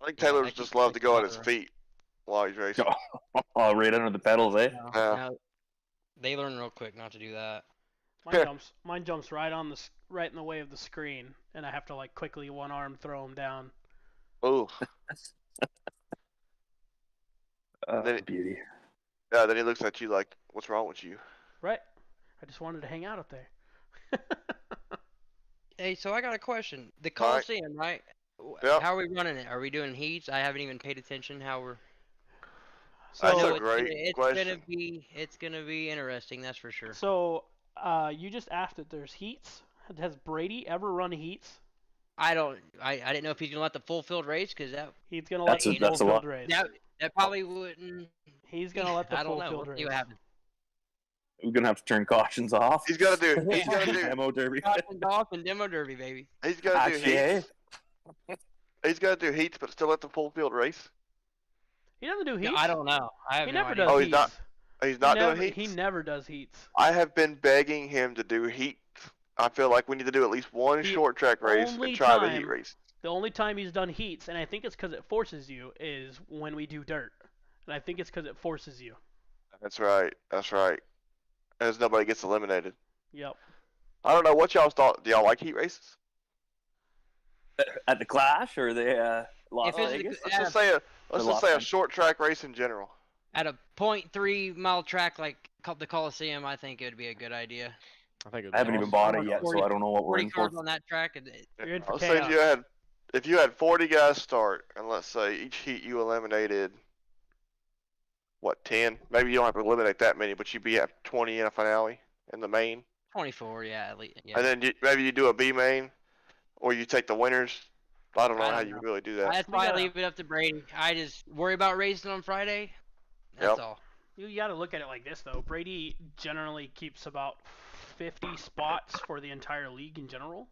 I think Taylor's just love to go on his feet while he's racing. Oh, right under the pedals, eh? No, they learn real quick not to do that. Mine jumps right in the way of the screen, and I have to like quickly one arm throw him down. Oh. Beauty. Yeah, then he looks at you like, "What's wrong with you?" Right. I just wanted to hang out up there. Hey, so I got a question. The Coliseum, right? Yep. How are we running it? Are we doing heats? I haven't even paid attention how we're. That's So a great question. It's gonna be interesting, that's for sure. So, you just asked if there's heats. Has Brady ever run heats? I didn't know if he's gonna let the full field race because he's gonna let the full field race. That probably wouldn't. He's gonna let the full field We'll race. see what happens. We're gonna have to turn cautions off. He's gotta do demo derby. Caution off and demo derby, baby. He's gotta do heats. He's gotta do heats, but still let the full field race. He doesn't do heats. No, I don't know. He never does heats. He's not doing heats? He never does heats. I have been begging him to do heats. I feel like we need to do at least one short track race and try the heat race. The only time he's done heats, and I think it's because it forces you, is when we do dirt. And I think it's because it forces you. That's right. As nobody gets eliminated. Yep. I don't know what y'all's thought. Do y'all like heat races? At the Clash or the Las Vegas? Let's just say a short track race in general. At a 0.3 mile track like the Coliseum, I think it would be a good idea. I haven't even bought it yet, so I don't know what we're in for. 40 cars on that track. You're in for I'll say if you had 40 guys start, and let's say each heat you eliminated, 10? Maybe you don't have to eliminate that many, but you'd be at 20 in a finale in the main. 24, yeah, at least. Yeah. And then maybe you do a B main, or you take the winners. I don't know how you really do that. That's why I leave it up to Brady. I just worry about racing on Friday. That's all. You got to look at it like this, though. Brady generally keeps about 50 spots for the entire league in general.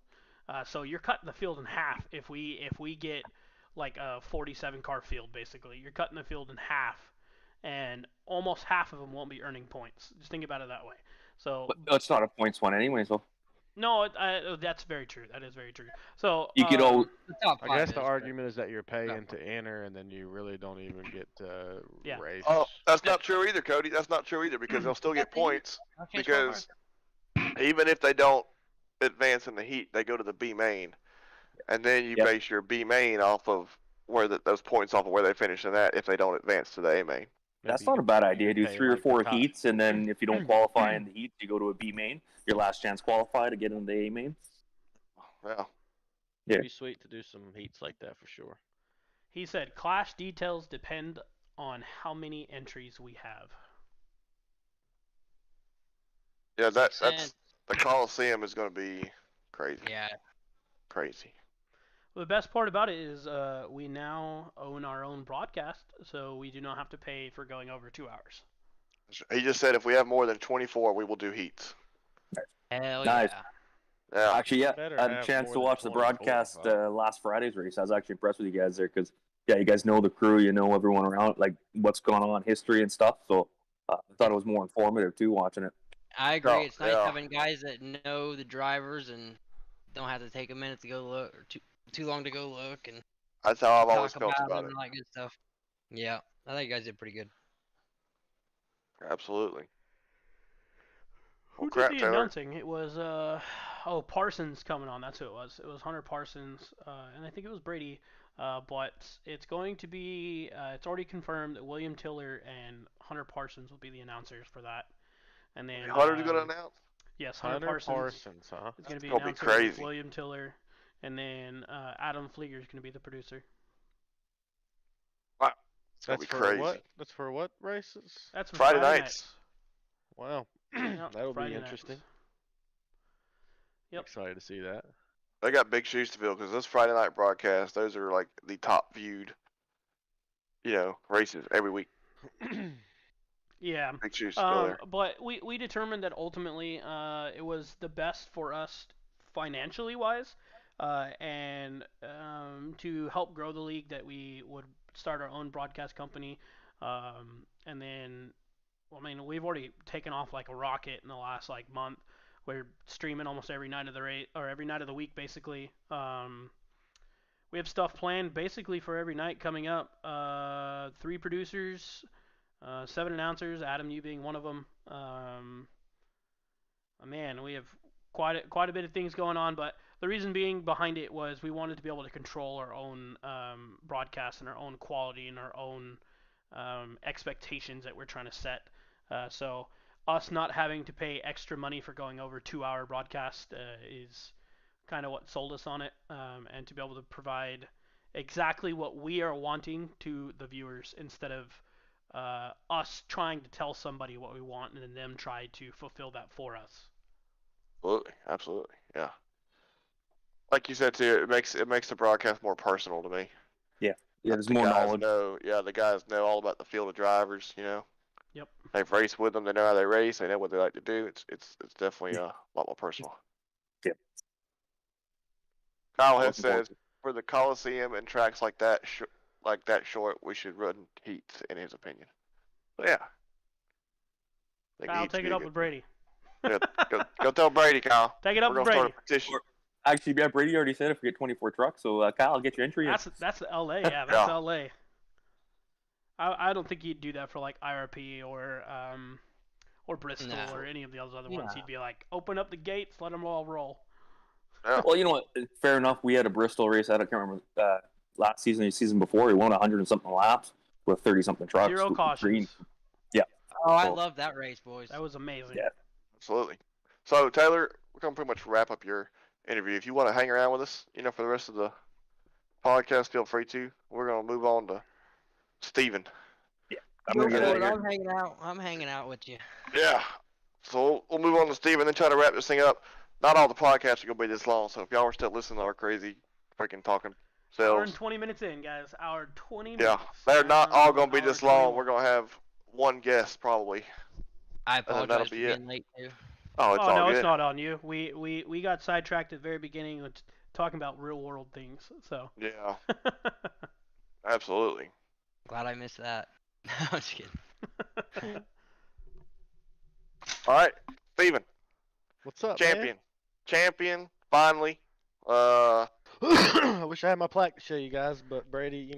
So you're cutting the field in half if we get like a 47 car field, basically. You're cutting the field in half, and almost half of them won't be earning points. Just think about it that way. So but it's not a points one anyway, so. No, that's very true. That is very true. So You could all The top I 5 guess is, the but argument is that you're paying to enter, and then you really don't even get to Yeah. race. Oh, that's not true either, Cody. That's not true either because they'll still Yeah, get they do. points I'll change qualifier. because even if they don't advance in the heat, they go to the B main, and then you Yep. base your B main off of where those points off of where they finish in that if they don't advance to the A main. That's Maybe not a bad you idea. Do pay, 3 or like, the 4 top- heats, and then if you don't qualify in the heat, you go to a B main. Your last chance qualify to get in the A main. Yeah. Yeah. It'd be sweet to do some heats like that for sure. he said clash details depend on how many entries we have. Yeah, Makes that's sense. the Coliseum is going to be crazy. Yeah. Crazy. The best part about it is we now own our own broadcast, so we do not have to pay for going over 2 hours. He just said if we have more than 24, we will do heats. Hell Nice. yeah. Yeah. Actually, yeah, Better I had a have chance more to than watch the 24, broadcast huh? last Friday's race. I was actually impressed with you guys there because, yeah, you guys know the crew, you know everyone around, like what's going on, history and stuff. So I thought it was more informative too watching it. I agree. Oh, It's nice yeah. having guys that know the drivers and don't have to take a minute to go look or too long to go look and That's how I've always talk felt about about them it. and all that good stuff. Yeah, I think you guys did pretty good. Absolutely. Well, Who did crap, the Taylor. announcing? It was Parsons coming on. That's who it was. It was Hunter Parsons, and I think it was Brady. But it's going to be it's already confirmed that William Tiller and Hunter Parsons will be the announcers for that. And then Hunter's going to announce? yes, Hunter Hunter Parsons huh? is going to be gonna be announcing with crazy. William Tiller, and then Adam Flieger is going to be the producer. Wow. It's going to That's be for crazy. what? That's for what races? That's for Friday Friday nights. Wow, Yep, that'll Friday be nights. interesting. Yep. Excited to see that. They got big shoes to fill because those Friday night broadcasts, those are like the top viewed, races every week. Yeah. Big shoes to fill there. But we determined that ultimately it was the best for us financially wise, and to help grow the league that we would start our own broadcast company, and then, I mean, we've already taken off like a rocket in the last like month. We're streaming almost every night of the or every night of the week basically. We have stuff planned basically for every night coming up. 3 producers. 7 announcers, Adam, you being one of them. Man, we have quite a bit of things going on, but the reason being behind it was we wanted to be able to control our own broadcast and our own quality and our own expectations that we're trying to set. So us not having to pay extra money for going over 2-hour broadcast is kind of what sold us on it, and to be able to provide exactly what we are wanting to the viewers instead of us trying to tell somebody what we want and then them try to fulfill that for us. Absolutely, yeah. Like you said too, it makes the broadcast more personal to me. Yeah, there's The more guys knowledge. the guys know all about the field of drivers. Yep. They've raced with them. They know how they race. They know what they like to do. It's definitely a lot more personal. Yeah. Kyle has Looking forward says for the Coliseum and tracks like that short, we should run heats in his opinion. But yeah, I think Kyle, heats take be it a up good with Brady. thing. Go tell Brady, Kyle. Take it up We're with gonna Brady. start a petition. Actually, yeah, Brady already said if we get 24 trucks, so Kyle, I'll get your entry in. That's the LA, yeah, that's Yeah. LA. I don't think he'd do that for like IRP or Bristol No. or any of the other ones. No. He'd be like, open up the gates, let them all roll. Yeah. Well, you know what? Fair enough. We had a Bristol race. I can't remember last season or the season before. We won 100 and something laps with 30 something trucks. 0 cautions. Oh, I Well, love that race, boys. That was amazing. Yeah. Absolutely. So Taylor, we're gonna pretty much wrap up your interview. If you want to hang around with us, for the rest of the podcast, feel free to. We're gonna move on to Steven. I'm Go gonna get for out it. of here. I'm hanging out. I'm hanging out with you. Yeah. So we'll move on to Steven, then try to wrap this thing up. Not all the podcasts are gonna be this long, so if y'all are still listening to our crazy freaking talking Hour selves, and 20 minutes in, guys. Hour 20 yeah, minutes. they're not Hour all gonna be this long. 21. We're gonna have one guest probably. I that'll apologize for be it. being late too. Oh, it's Oh all no, good. it's not on you. We got sidetracked at the very beginning with talking about real world things. So. Yeah, absolutely. Glad I missed that. I'm just kidding. All right, Steven, What's up, champion. champion, finally. I wish I had my plaque to show you guys, but Brady,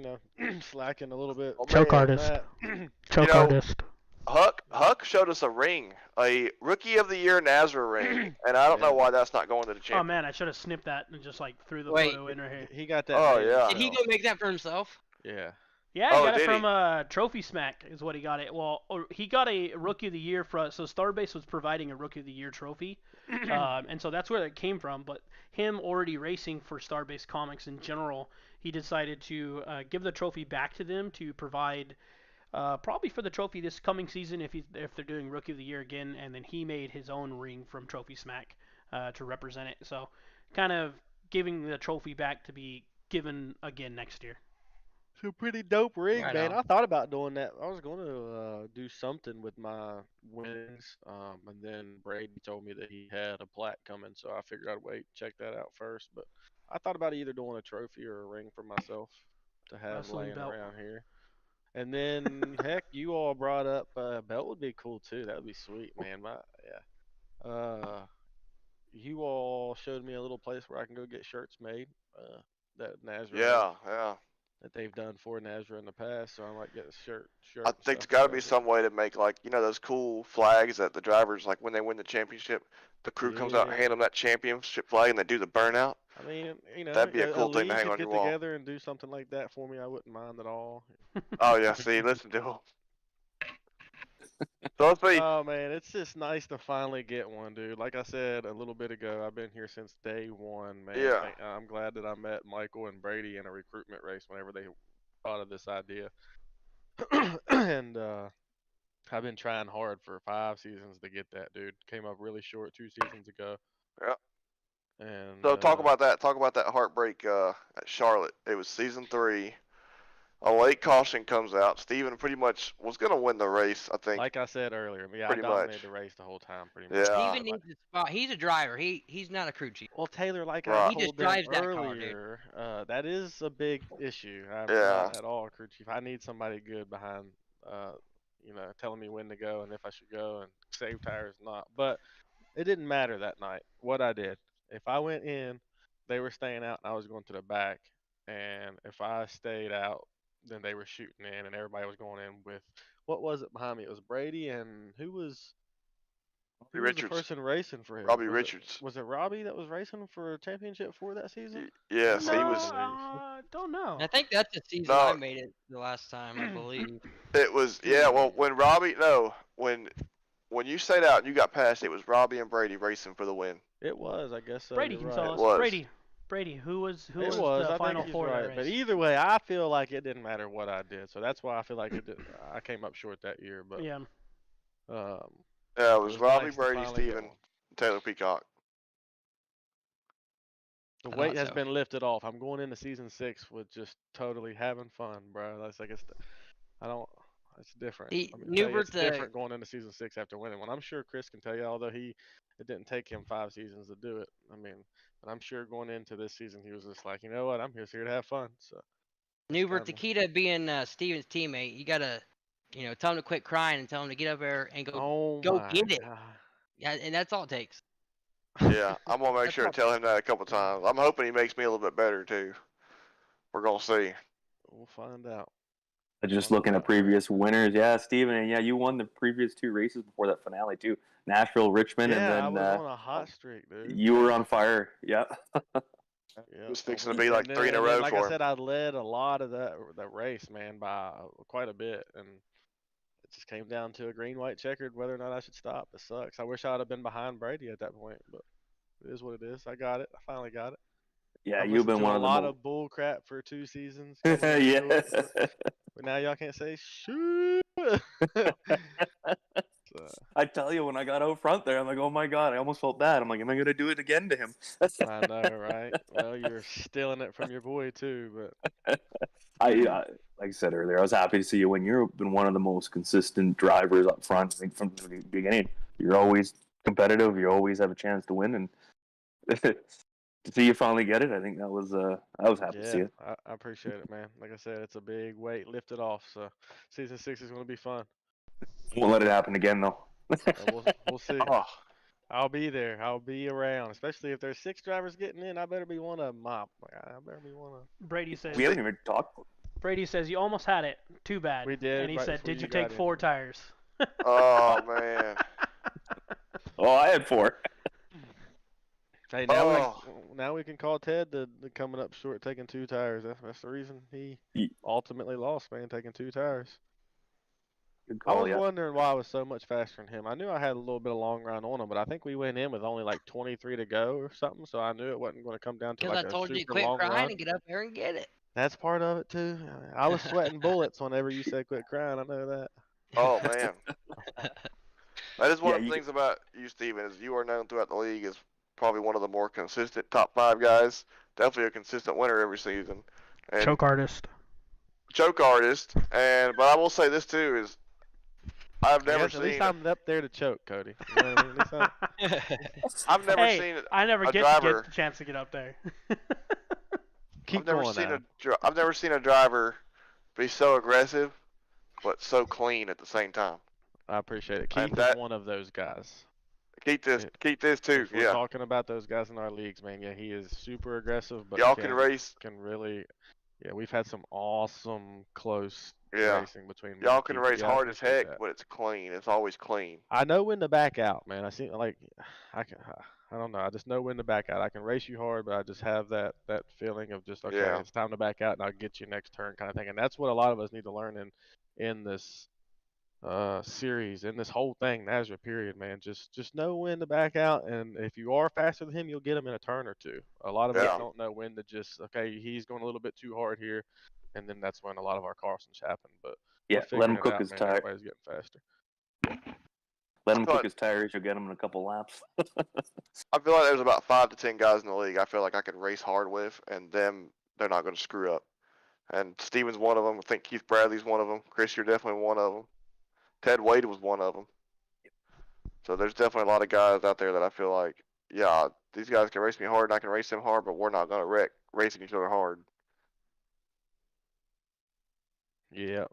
slacking a little bit. Oh, Choke man. artist. That. Choke know, artist. Huck showed us a ring, a Rookie of the Year NASRA ring, and I don't know Yeah. why that's not going to the Oh champion. man, I should have snipped that and just like threw the Wait. photo in right here. He got that. Oh, made yeah. Did he himself. go make that for himself? Yeah. Yeah, Oh, he got it did from he? Trophy Smack is what he got it. Well, he got a Rookie of the Year for so Starbase was providing a Rookie of the Year trophy, and so that's where that came from. But him already racing for Starbase Comics in general, he decided to give the trophy back to them to provide probably for the trophy this coming season if they're doing Rookie of the Year again, and then he made his own ring from Trophy Smack to represent it. So kind of giving the trophy back to be given again next year. It's a pretty dope ring, Right man. on. I thought about doing that. I was going to do something with my winnings, and then Brady told me that he had a plaque coming, so I figured I'd wait, check that out first. But I thought about either doing a trophy or a ring for myself to have Wrestling laying belt. around here. And then, heck, you all brought up a belt would be cool too. That would be sweet, man. Yeah. You all showed me a little place where I can go get shirts made. That NASRA Yeah, yeah. that they've done for NASRA in the past, so I might get a shirt I and think stuff there's got to be made. some way to make like those cool flags that the drivers like when they win the championship, the crew comes out and Yeah. hand them that championship flag and they do the burnout. I mean, That'd be a a cool thing to league hang could on your get wall. together and do something like that for me. I wouldn't mind at all. Oh yeah, see, listen to him. So let's see. Oh man, it's just nice to finally get one, dude. Like I said a little bit ago, I've been here since day one, man. Yeah. I'm glad that I met Michael and Brady in a recruitment race whenever they thought of this idea. And I've been trying hard for 5 seasons to get that, dude. Came up really short 2 seasons ago. Yeah. And So talk about that. Talk about that heartbreak at Charlotte. It was season 3. A late caution comes out. Steven pretty much was gonna win the race, I think. like I said earlier, I pretty dominated much. the race the whole time, pretty much. Yeah. Steven needs a spot. He's a driver. He's not a crew chief. Well, Taylor, like Right. I He just told them drives that car, dude. earlier, that is a big issue. I'm Yeah. not at all a crew chief. I need somebody good behind, telling me when to go and if I should go and save tires or not. But it didn't matter that night what I did. If I went in, they were staying out and I was going to the back. And if I stayed out, then they were shooting in and everybody was going in with, what was it behind me? It was Brady and who was the Richards. person racing for him? Robbie Richards. Was it Robbie that was racing for a championship for that season? Yes, no, he was. don't know. I think that's the season No. I made it the last time, I believe. It was well when Robbie when you stayed out and you got past it was Robbie and Brady racing for the win. It was, I guess so. Brady you're can right. tell It us. was. Brady, who was It was. the I final think he's four right. of that But race? either way, I feel like it didn't matter what I did. So that's why I feel like I came up short that year. But Yeah. Yeah, it was Robbie, nice to Brady, finally get Steven, one. Taylor Peacock. The I weight thought has so. been lifted off. I'm going into season 6 with just totally having fun, bro. That's like I don't. It's different. He- I mean, tell you, it's Newbert's a- different going into season 6 after winning one. I'm sure Chris can tell you, although it didn't take him 5 seasons to do it. I mean, but I'm sure going into this season he was just like, you know what, I'm just here to have fun. So Newbert, the kinda- key to being Steven's teammate, you gotta, tell him to quit crying and tell him to get up there and go oh my get it. God. Yeah, and that's all it takes. Yeah, I'm gonna make That's sure to all- tell him that a couple times. I'm hoping he makes me a little bit better too. We're gonna see. We'll find out. Just looking at previous winners, yeah, Steven, and yeah, you won the previous 2 races before that finale too. Nashville, Richmond, Yeah, and I then was on a hot streak, dude. you were on fire. Yeah. Yeah, It was fixing and to be like then- 3 in a and then, row like for I him. said, I led a lot of that race, man, by quite a bit, and it just came down to a green, white, checkered whether or not I should stop. It sucks. I wish I'd have been behind Brady at that point, but it is what it is. I got it. I finally got it. Yeah, I've you've listened been to one a of the lot of bull crap for 2 seasons. yeah. coming into it, but now y'all can't say shoot. So, I tell you, when I got out front there, I'm like, oh my god, I almost felt bad. I'm like, am I gonna do it again to him? I know, right? Well, you're stealing it from your boy too, but Like I said earlier, I was happy to see you win. You've been one of the most consistent drivers up front. I think from the beginning, you're always competitive. You always have a chance to win, and to see you finally get it, I think that was I was happy to see yeah, it. I appreciate it, man. Like I said, it's a big weight lifted off. So season 6 is going to be fun. Won't let it happen again though. We'll see. Oh, I'll be there. I'll be around, especially if there's 6 drivers getting in. I better be one of them. I better be one of them. Brady says We haven't even talked. Brady says you almost had it. Too bad. We did And he right said, before "Did you you take got in. 4 tires?" Oh man. Oh, I had 4. Hey, Oh. now we can call Ted the coming up short taking 2 tires. That's the reason he ultimately lost, man, taking 2 tires. Good I call, was yeah. wondering why I was so much faster than him. I knew I had a little bit of long run on him, but I think we went in with only like 23 to go or something, so I knew it wasn't going to come down to Because like I a told you to super quit long crying run. and get up there and get it. That's part of it too. I was sweating bullets whenever you said quit crying. I know that. Oh man. That is one Yeah, of the things about you, Steven, is you are known throughout the league as probably one of the more consistent top 5 guys. Definitely a consistent winner every season. And Choke artist. choke artist. And but I will say this too is I've I never guess at least seen I'm up there to choke, Cody. You know what I mean? At least I've never Hey, seen I never a get driver. the chance to get up there. keep going now. I've never seen a driver be so aggressive but so clean at the same time. I appreciate it. And Keith is that one of those guys. keep this too. If we're Yeah. talking about those guys in our leagues, man, yeah, he is super aggressive, but Y'all can race. can really, yeah, we've had some awesome close Yeah. racing between me Y'all and can Keith. race Yeah, I hard as appreciate heck, that. but it's clean. It's always clean. I know when to back out, man. I see, like, I can, I don't know. I just know when to back out. I can race you hard, but I just have that feeling of just okay, Yeah. it's time to back out, and I'll get you next turn, kind of thing. And that's what a lot of us need to learn in this series, in this whole thing, NASRA period, man. Just know when to back out, and if you are faster than him, you'll get him in a turn or two. A lot of us Yeah. don't know when to just okay, he's going a little bit too hard here, and then that's when a lot of our cautions happen. But we're Yeah, let figuring him it cook out, his man. tire. Everybody's getting faster. Let I him feel cook like his tires. You'll get him in a couple laps. I feel like there's about 5 to 10 guys in the league I feel like I could race hard with, and them they're not going to screw up. And Steven's one of them. I think Keith Bradley's one of them. Chris, you're definitely one of them. Ted Wade was one of them. So there's definitely a lot of guys out there that I feel like, yeah, these guys can race me hard and I can race them hard, but we're not going to wreck racing each other hard. Yeah.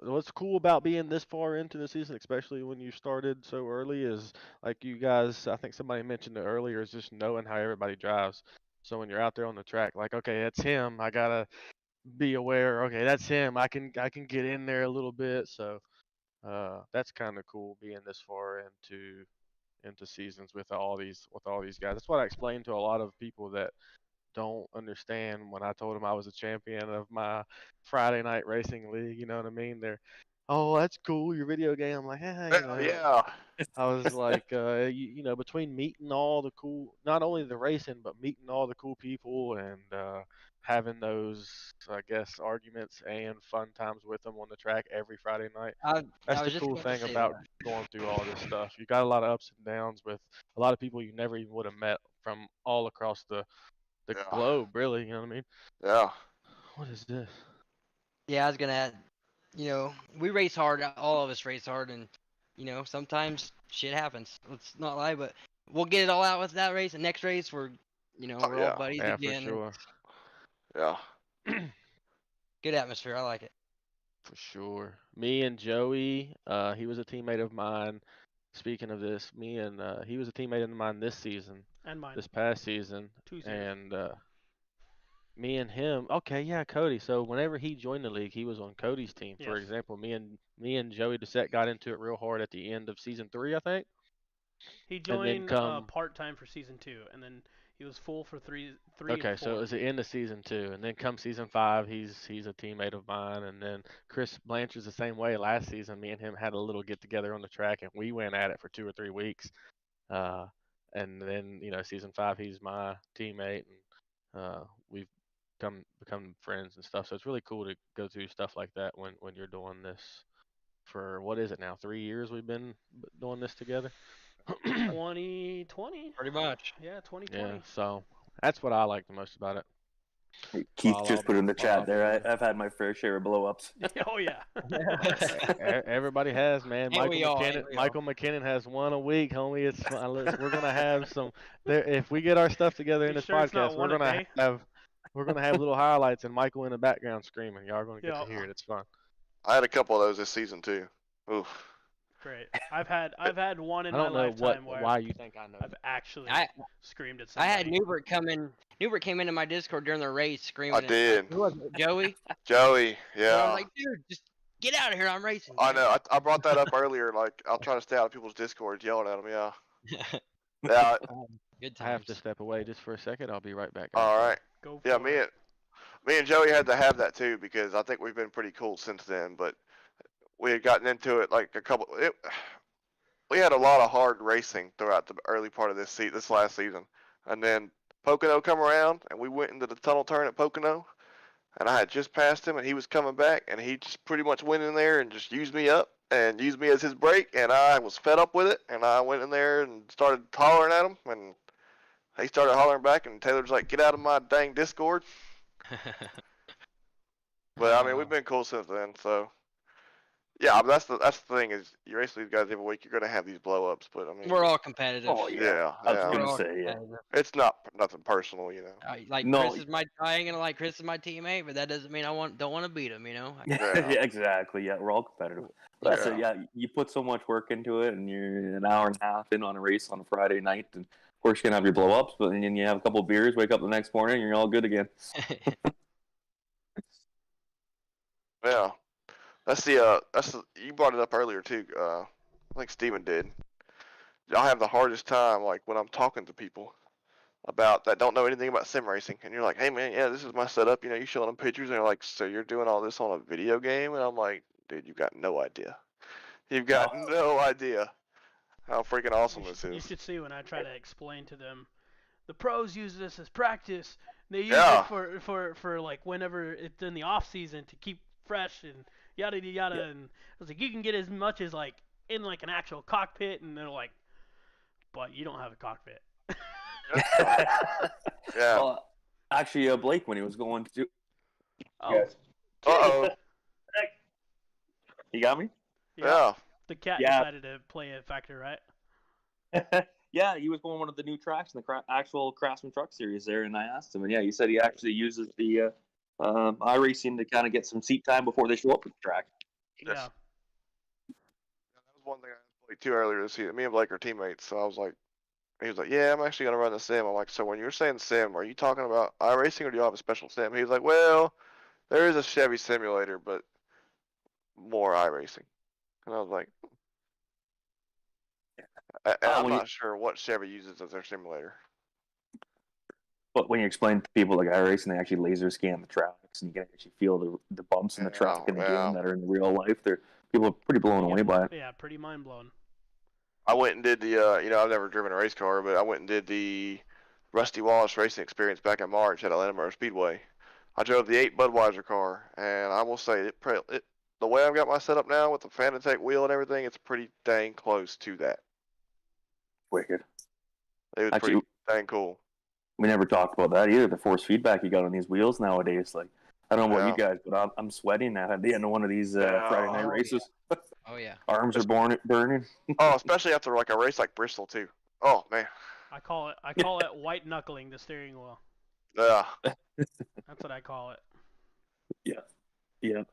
What's cool about being this far into the season, especially when you started so early, is like you guys, I think somebody mentioned it earlier, is just knowing how everybody drives. So when you're out there on the track, like, okay, that's him. I gotta be aware. Okay, that's him. I can get in there a little bit. So that's kind of cool being this far into seasons with all these guys. That's what I explained to a lot of people that don't understand when I told them I was a champion of my Friday night racing league. You know what I mean? They're, oh, that's cool. Your video game. I'm like, you Hell know, yeah. I was like, you know, between meeting all the cool, not only the racing, but meeting all the cool people and having those, I guess, arguments and fun times with them on the track every Friday night. That's I the was just cool about to thing say about that. going through all this stuff. You got a lot of ups and downs with a lot of people you never even would have met from all across the Yeah. globe, really. You know what I mean? Yeah. What is this? Yeah, I was gonna add. You know, we race hard. All of us race hard, and you know, sometimes shit happens. Let's not lie, but we'll get it all out with that race. The next race, Oh, we're all yeah. buddies Yeah, for again. sure. Yeah. Good atmosphere. I like it. For sure. Me and Joey, he was a teammate of mine. Speaking of this, he was a teammate of mine this season, And mine. this past season, 2 years. and me and him. Okay, yeah, Cody. So whenever he joined the league, he was on Cody's team. For Yes. example, me and Joey Doucette got into it real hard at the end of season 3, I think, He and then joined come. part time for season 2, and then he was full for three and Okay, so it four. was the end of season 2, and then come season 5, he's a teammate of mine, and then Chris Blanchard's the same way. Last season, me and him had a little get together on the track, and we went at it for 2 or 3 weeks. Uh, and then season 5, he's my teammate, and we've become friends and stuff. So it's really cool to go through stuff like that when you're doing this for what is it now? 3 years we've been doing this together. 2020. Pretty much. Yeah, Yeah, 2020. so that's what I like the most about it. Keith just put in the While I'll chat be there. here. I've had my fair share of blow ups. Oh yeah. Everybody has, man. Ain't we all? Michael McKinnon has one a week, homie. It's fun. We're gonna have some. There, if we get our stuff together in You this sure it's not podcast, one a day? we're gonna have little highlights and Michael in the background screaming. Y'all are gonna get Yeah. to hear it. It's fun. I had a couple of those this season too. Oof. Great. I've had one in I my don't know lifetime where why you think I know. I've actually I screamed at I somebody. had Newbert come in. Newbert came into my Discord during the race screaming I at like, did. who was it, Joey? Joey, And I was yeah. like, dude, just get out of here. I'm racing. I know. I brought that up earlier. Like, I'll try to stay out of people's Discords yelling at them. Yeah. Yeah. Good I have to times. step away just for a second. I'll be right back. guys. All Sorry. right. Go Yeah. for Me it. and Joey had to have that too because I think we've been pretty cool since then. But we had gotten into it like a couple. We had a lot of hard racing throughout the early part of this last season, and then Pocono come around, and we went into the tunnel turn at Pocono, and I had just passed him, and he was coming back, and he just pretty much went in there and just used me up and used me as his brake, and I was fed up with it, and I went in there and started hollering at him, and he started hollering back, and Taylor's like, "Get out of my dang Discord." But I mean, we've been cool since then, so. Yeah, but that's the thing is you race these guys every week, you're gonna have these blow ups, but I mean, We're all competitive. Oh yeah. yeah, I was yeah. We're gonna all say yeah. competitive. It's not nothing personal, you know. Like No. Chris is I ain't gonna like Chris is my teammate, but that doesn't mean don't want to beat him. You know. Yeah. Yeah, exactly. Yeah, we're all competitive. But that's it. Yeah. Yeah, you put so much work into it, and you're an hour and a half in on a race on a Friday night, and of course you're gonna have your blow ups, but then you have a couple of beers, wake up the next morning, and you're all good again. Yeah. You brought it up earlier too. I think Steven did. I have the hardest time like when I'm talking to people about that don't know anything about sim racing, and you're like, "Hey man, yeah, this is my setup." You know, you showing them pictures, and they're like, "So you're doing all this on a video game?" And I'm like, "Dude, you've got no idea. You've got no idea how freaking awesome this You is." should see when I try to explain to them. The pros use this as practice. They use Yeah. it for like whenever it's in the off season to keep fresh and yada yada yada. Yeah. And I was like, you can get as much as like in like an actual cockpit, and they're like, but you don't have a cockpit. Yeah. Well, actually, Blake, when he was going to, Oh, Yes. Uh-oh. You got me? Yeah. The cat Yeah. decided to play a factor, right? Yeah, he was going one of the new tracks in the actual Craftsman Truck Series there, and I asked him, and yeah, he said he actually uses the iRacing to kind of get some seat time before they show up at the track. Yeah. That was one thing I asked Blake too earlier this season. Me and Blake are teammates, so I was like, he was like, "Yeah, I'm actually gonna run the sim." I'm like, "So when you're saying sim, are you talking about iRacing or do you have a special sim?" He was like, "Well, there is a Chevy simulator, but more iRacing." And I was like, I'm when you- not sure what Chevy uses as their simulator. But when you explain to people like iRacing, they actually laser scan the tracks, and you can actually feel the bumps in the track in the game that are in the real life. People are pretty blown away by it. Yeah, pretty mind blown. I went and did the, I've never driven a race car, but I went and did the Rusty Wallace racing experience back in March at Atlanta Motor Speedway. I drove the 8 Budweiser car, and I will say the way I've got my setup now with the Fanatec wheel and everything, it's pretty dang close to that. Wicked. It was Actually, pretty dang cool. We never talked about that either. The force feedback you got on these wheels nowadays, like I don't know about you Yeah. guys, but I'm sweating now at the end of one of these Friday night Oh, races. Oh yeah. Arms are burning. Oh, especially after like a race like Bristol too. Oh man. I call it white knuckling the steering wheel. Yeah. That's what I call it. Yeah.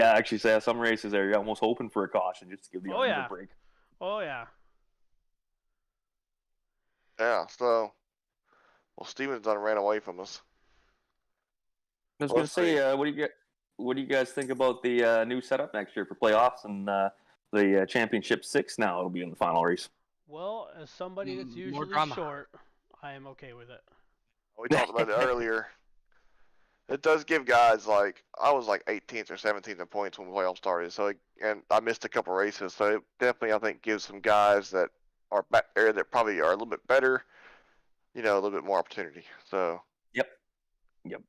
Actually, say some races there, you're almost hoping for a caution just to give the arms yeah. a break. Oh yeah. Yeah. So, well, Steven's done ran away from us. I was going Let's to say, see. what do you guys think about the new setup next year for playoffs and the Championship 6 now? It'll be in the final race. Well, as somebody that's More usually drama. short, I am okay with it. We talked about it earlier. It does give guys like I was like 18th or 17th in points when the playoffs started. So and I missed a couple races. So it definitely I think gives some guys that are back there that probably are a little bit better, a little bit more opportunity. So Yep.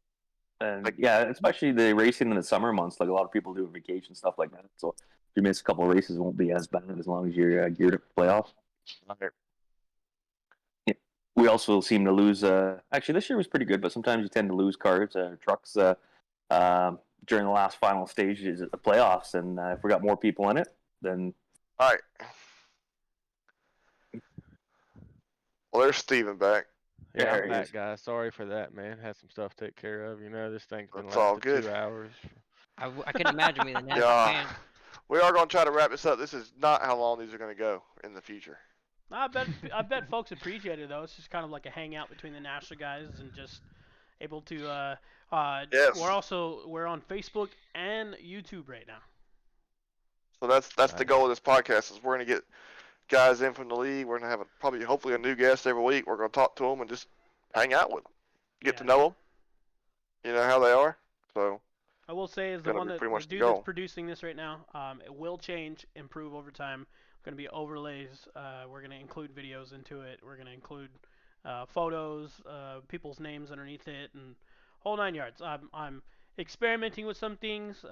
And Like- yeah, especially the racing in the summer months, like a lot of people do vacation stuff like that. So if you miss a couple of races, it won't be as bad as long as you're geared up for playoffs. okay. We also seem to lose. Actually, this year was pretty good, but sometimes you tend to lose cars, trucks during the last final stages of the playoffs. And if we got more people in it, then All right. Well, there's Steven back. Yeah, There I'm he back, is. guys. Sorry for that, man. Had some stuff to take care of. This thing's been That's all lasted good. 2 hours. I couldn't imagine being a NASRA Yeah. fan. We are going to try to wrap this up. This is not how long these are going to go in the future. I bet folks appreciate it though. It's just kind of like a hangout between the NASRA guys and just able to. Yes. We're on Facebook and YouTube right now. So that's the Nice. goal of this podcast is we're going to get guys in from the league. We're going to have probably hopefully a new guest every week. We're going to talk to them and just hang out with them, get to know them. You know how they are. So I will say is the gonna one be that pretty the much the dude that's goal. producing this right now. It will change, improve over time. Going to be overlays. We're going to include videos into it. We're going to include photos, people's names underneath it, and whole 9 yards. I'm experimenting with some things.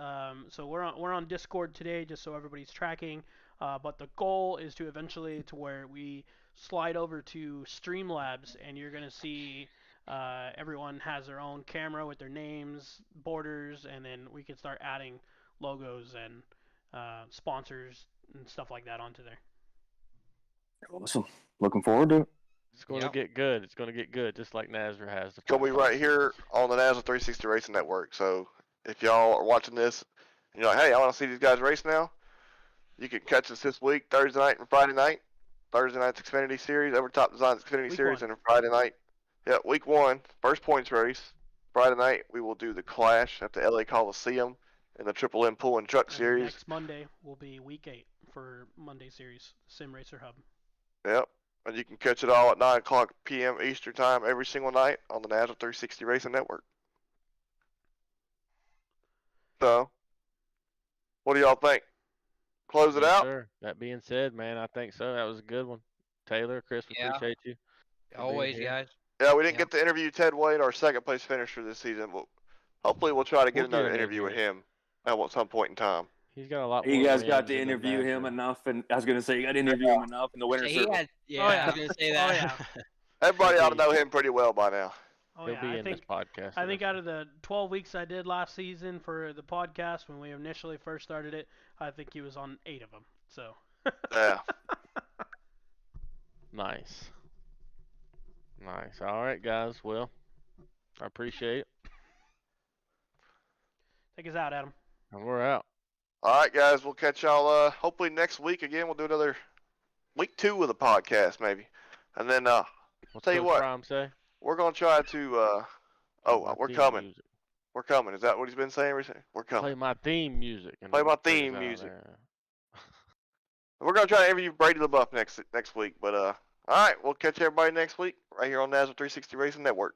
So we're on Discord today, just so everybody's tracking. But the goal is to eventually to where we slide over to Streamlabs, and you're going to see. Everyone has their own camera with their names, borders, and then we can start adding logos and sponsors and stuff like that onto there. Awesome. Looking forward to it. It's going to Yep. get good. It's going to get good, just like NASRA has. The It's going to be platform. right here on the NASRA 360 Racing Network. So if y'all are watching this and you're like, hey, I want to see these guys race now, you can catch us this week, Thursday night and Friday night. Thursday night's Xfinity Series, Overtop Designs Xfinity Week Series, 1. and Friday night, week 1, first points race. Friday night, we will do the Clash at the LA Coliseum in the Triple M Pool and Truck And Series. next Monday will be week 8 for Monday series, Sim Racer Hub. Yep. And you can catch it all at 9 o'clock p.m. Eastern Time every single night on the NASRA 360 Racing Network. So, what do y'all think? Close it Yes, out? sir. That being said, man, I think so. That was a good one. Taylor, Chris, we Yeah. appreciate you. for being Always, here. guys. Yeah, we didn't Yep. get to interview Ted Wade, our second place finisher this season, but hopefully we'll try to get We'll get another him in interview with here. him at some point in time. He's got a lot You more guys got wins to in the interview him NASRA. enough, and I was gonna say you got to interview him enough in the winter He circle. had, yeah, Oh, I yeah. was gonna say Oh, that. yeah. Everybody He'll ought to be- know him pretty well by now. Oh He'll yeah, be I in think this podcast. I think eventually. out of the 12 weeks I did last season for the podcast when we initially first started it, I think he was on 8 of them. So. Yeah. Nice. Nice. All right, guys. Well, I appreciate it. Take us out, Adam. And we're out. All right, guys. We'll catch y'all hopefully next week again. We'll do another week 2 of the podcast maybe. And then What's tell you Coach what, Prime say? we're going to try to My we're theme coming. Music. We're coming. Is that what he's been saying recently? We're Play coming. my theme music. And Play my take us theme out music. there. We're going to try to interview Brady LaBeouf next week, but all right, we'll catch everybody next week right here on NASRA 360 Racing Network.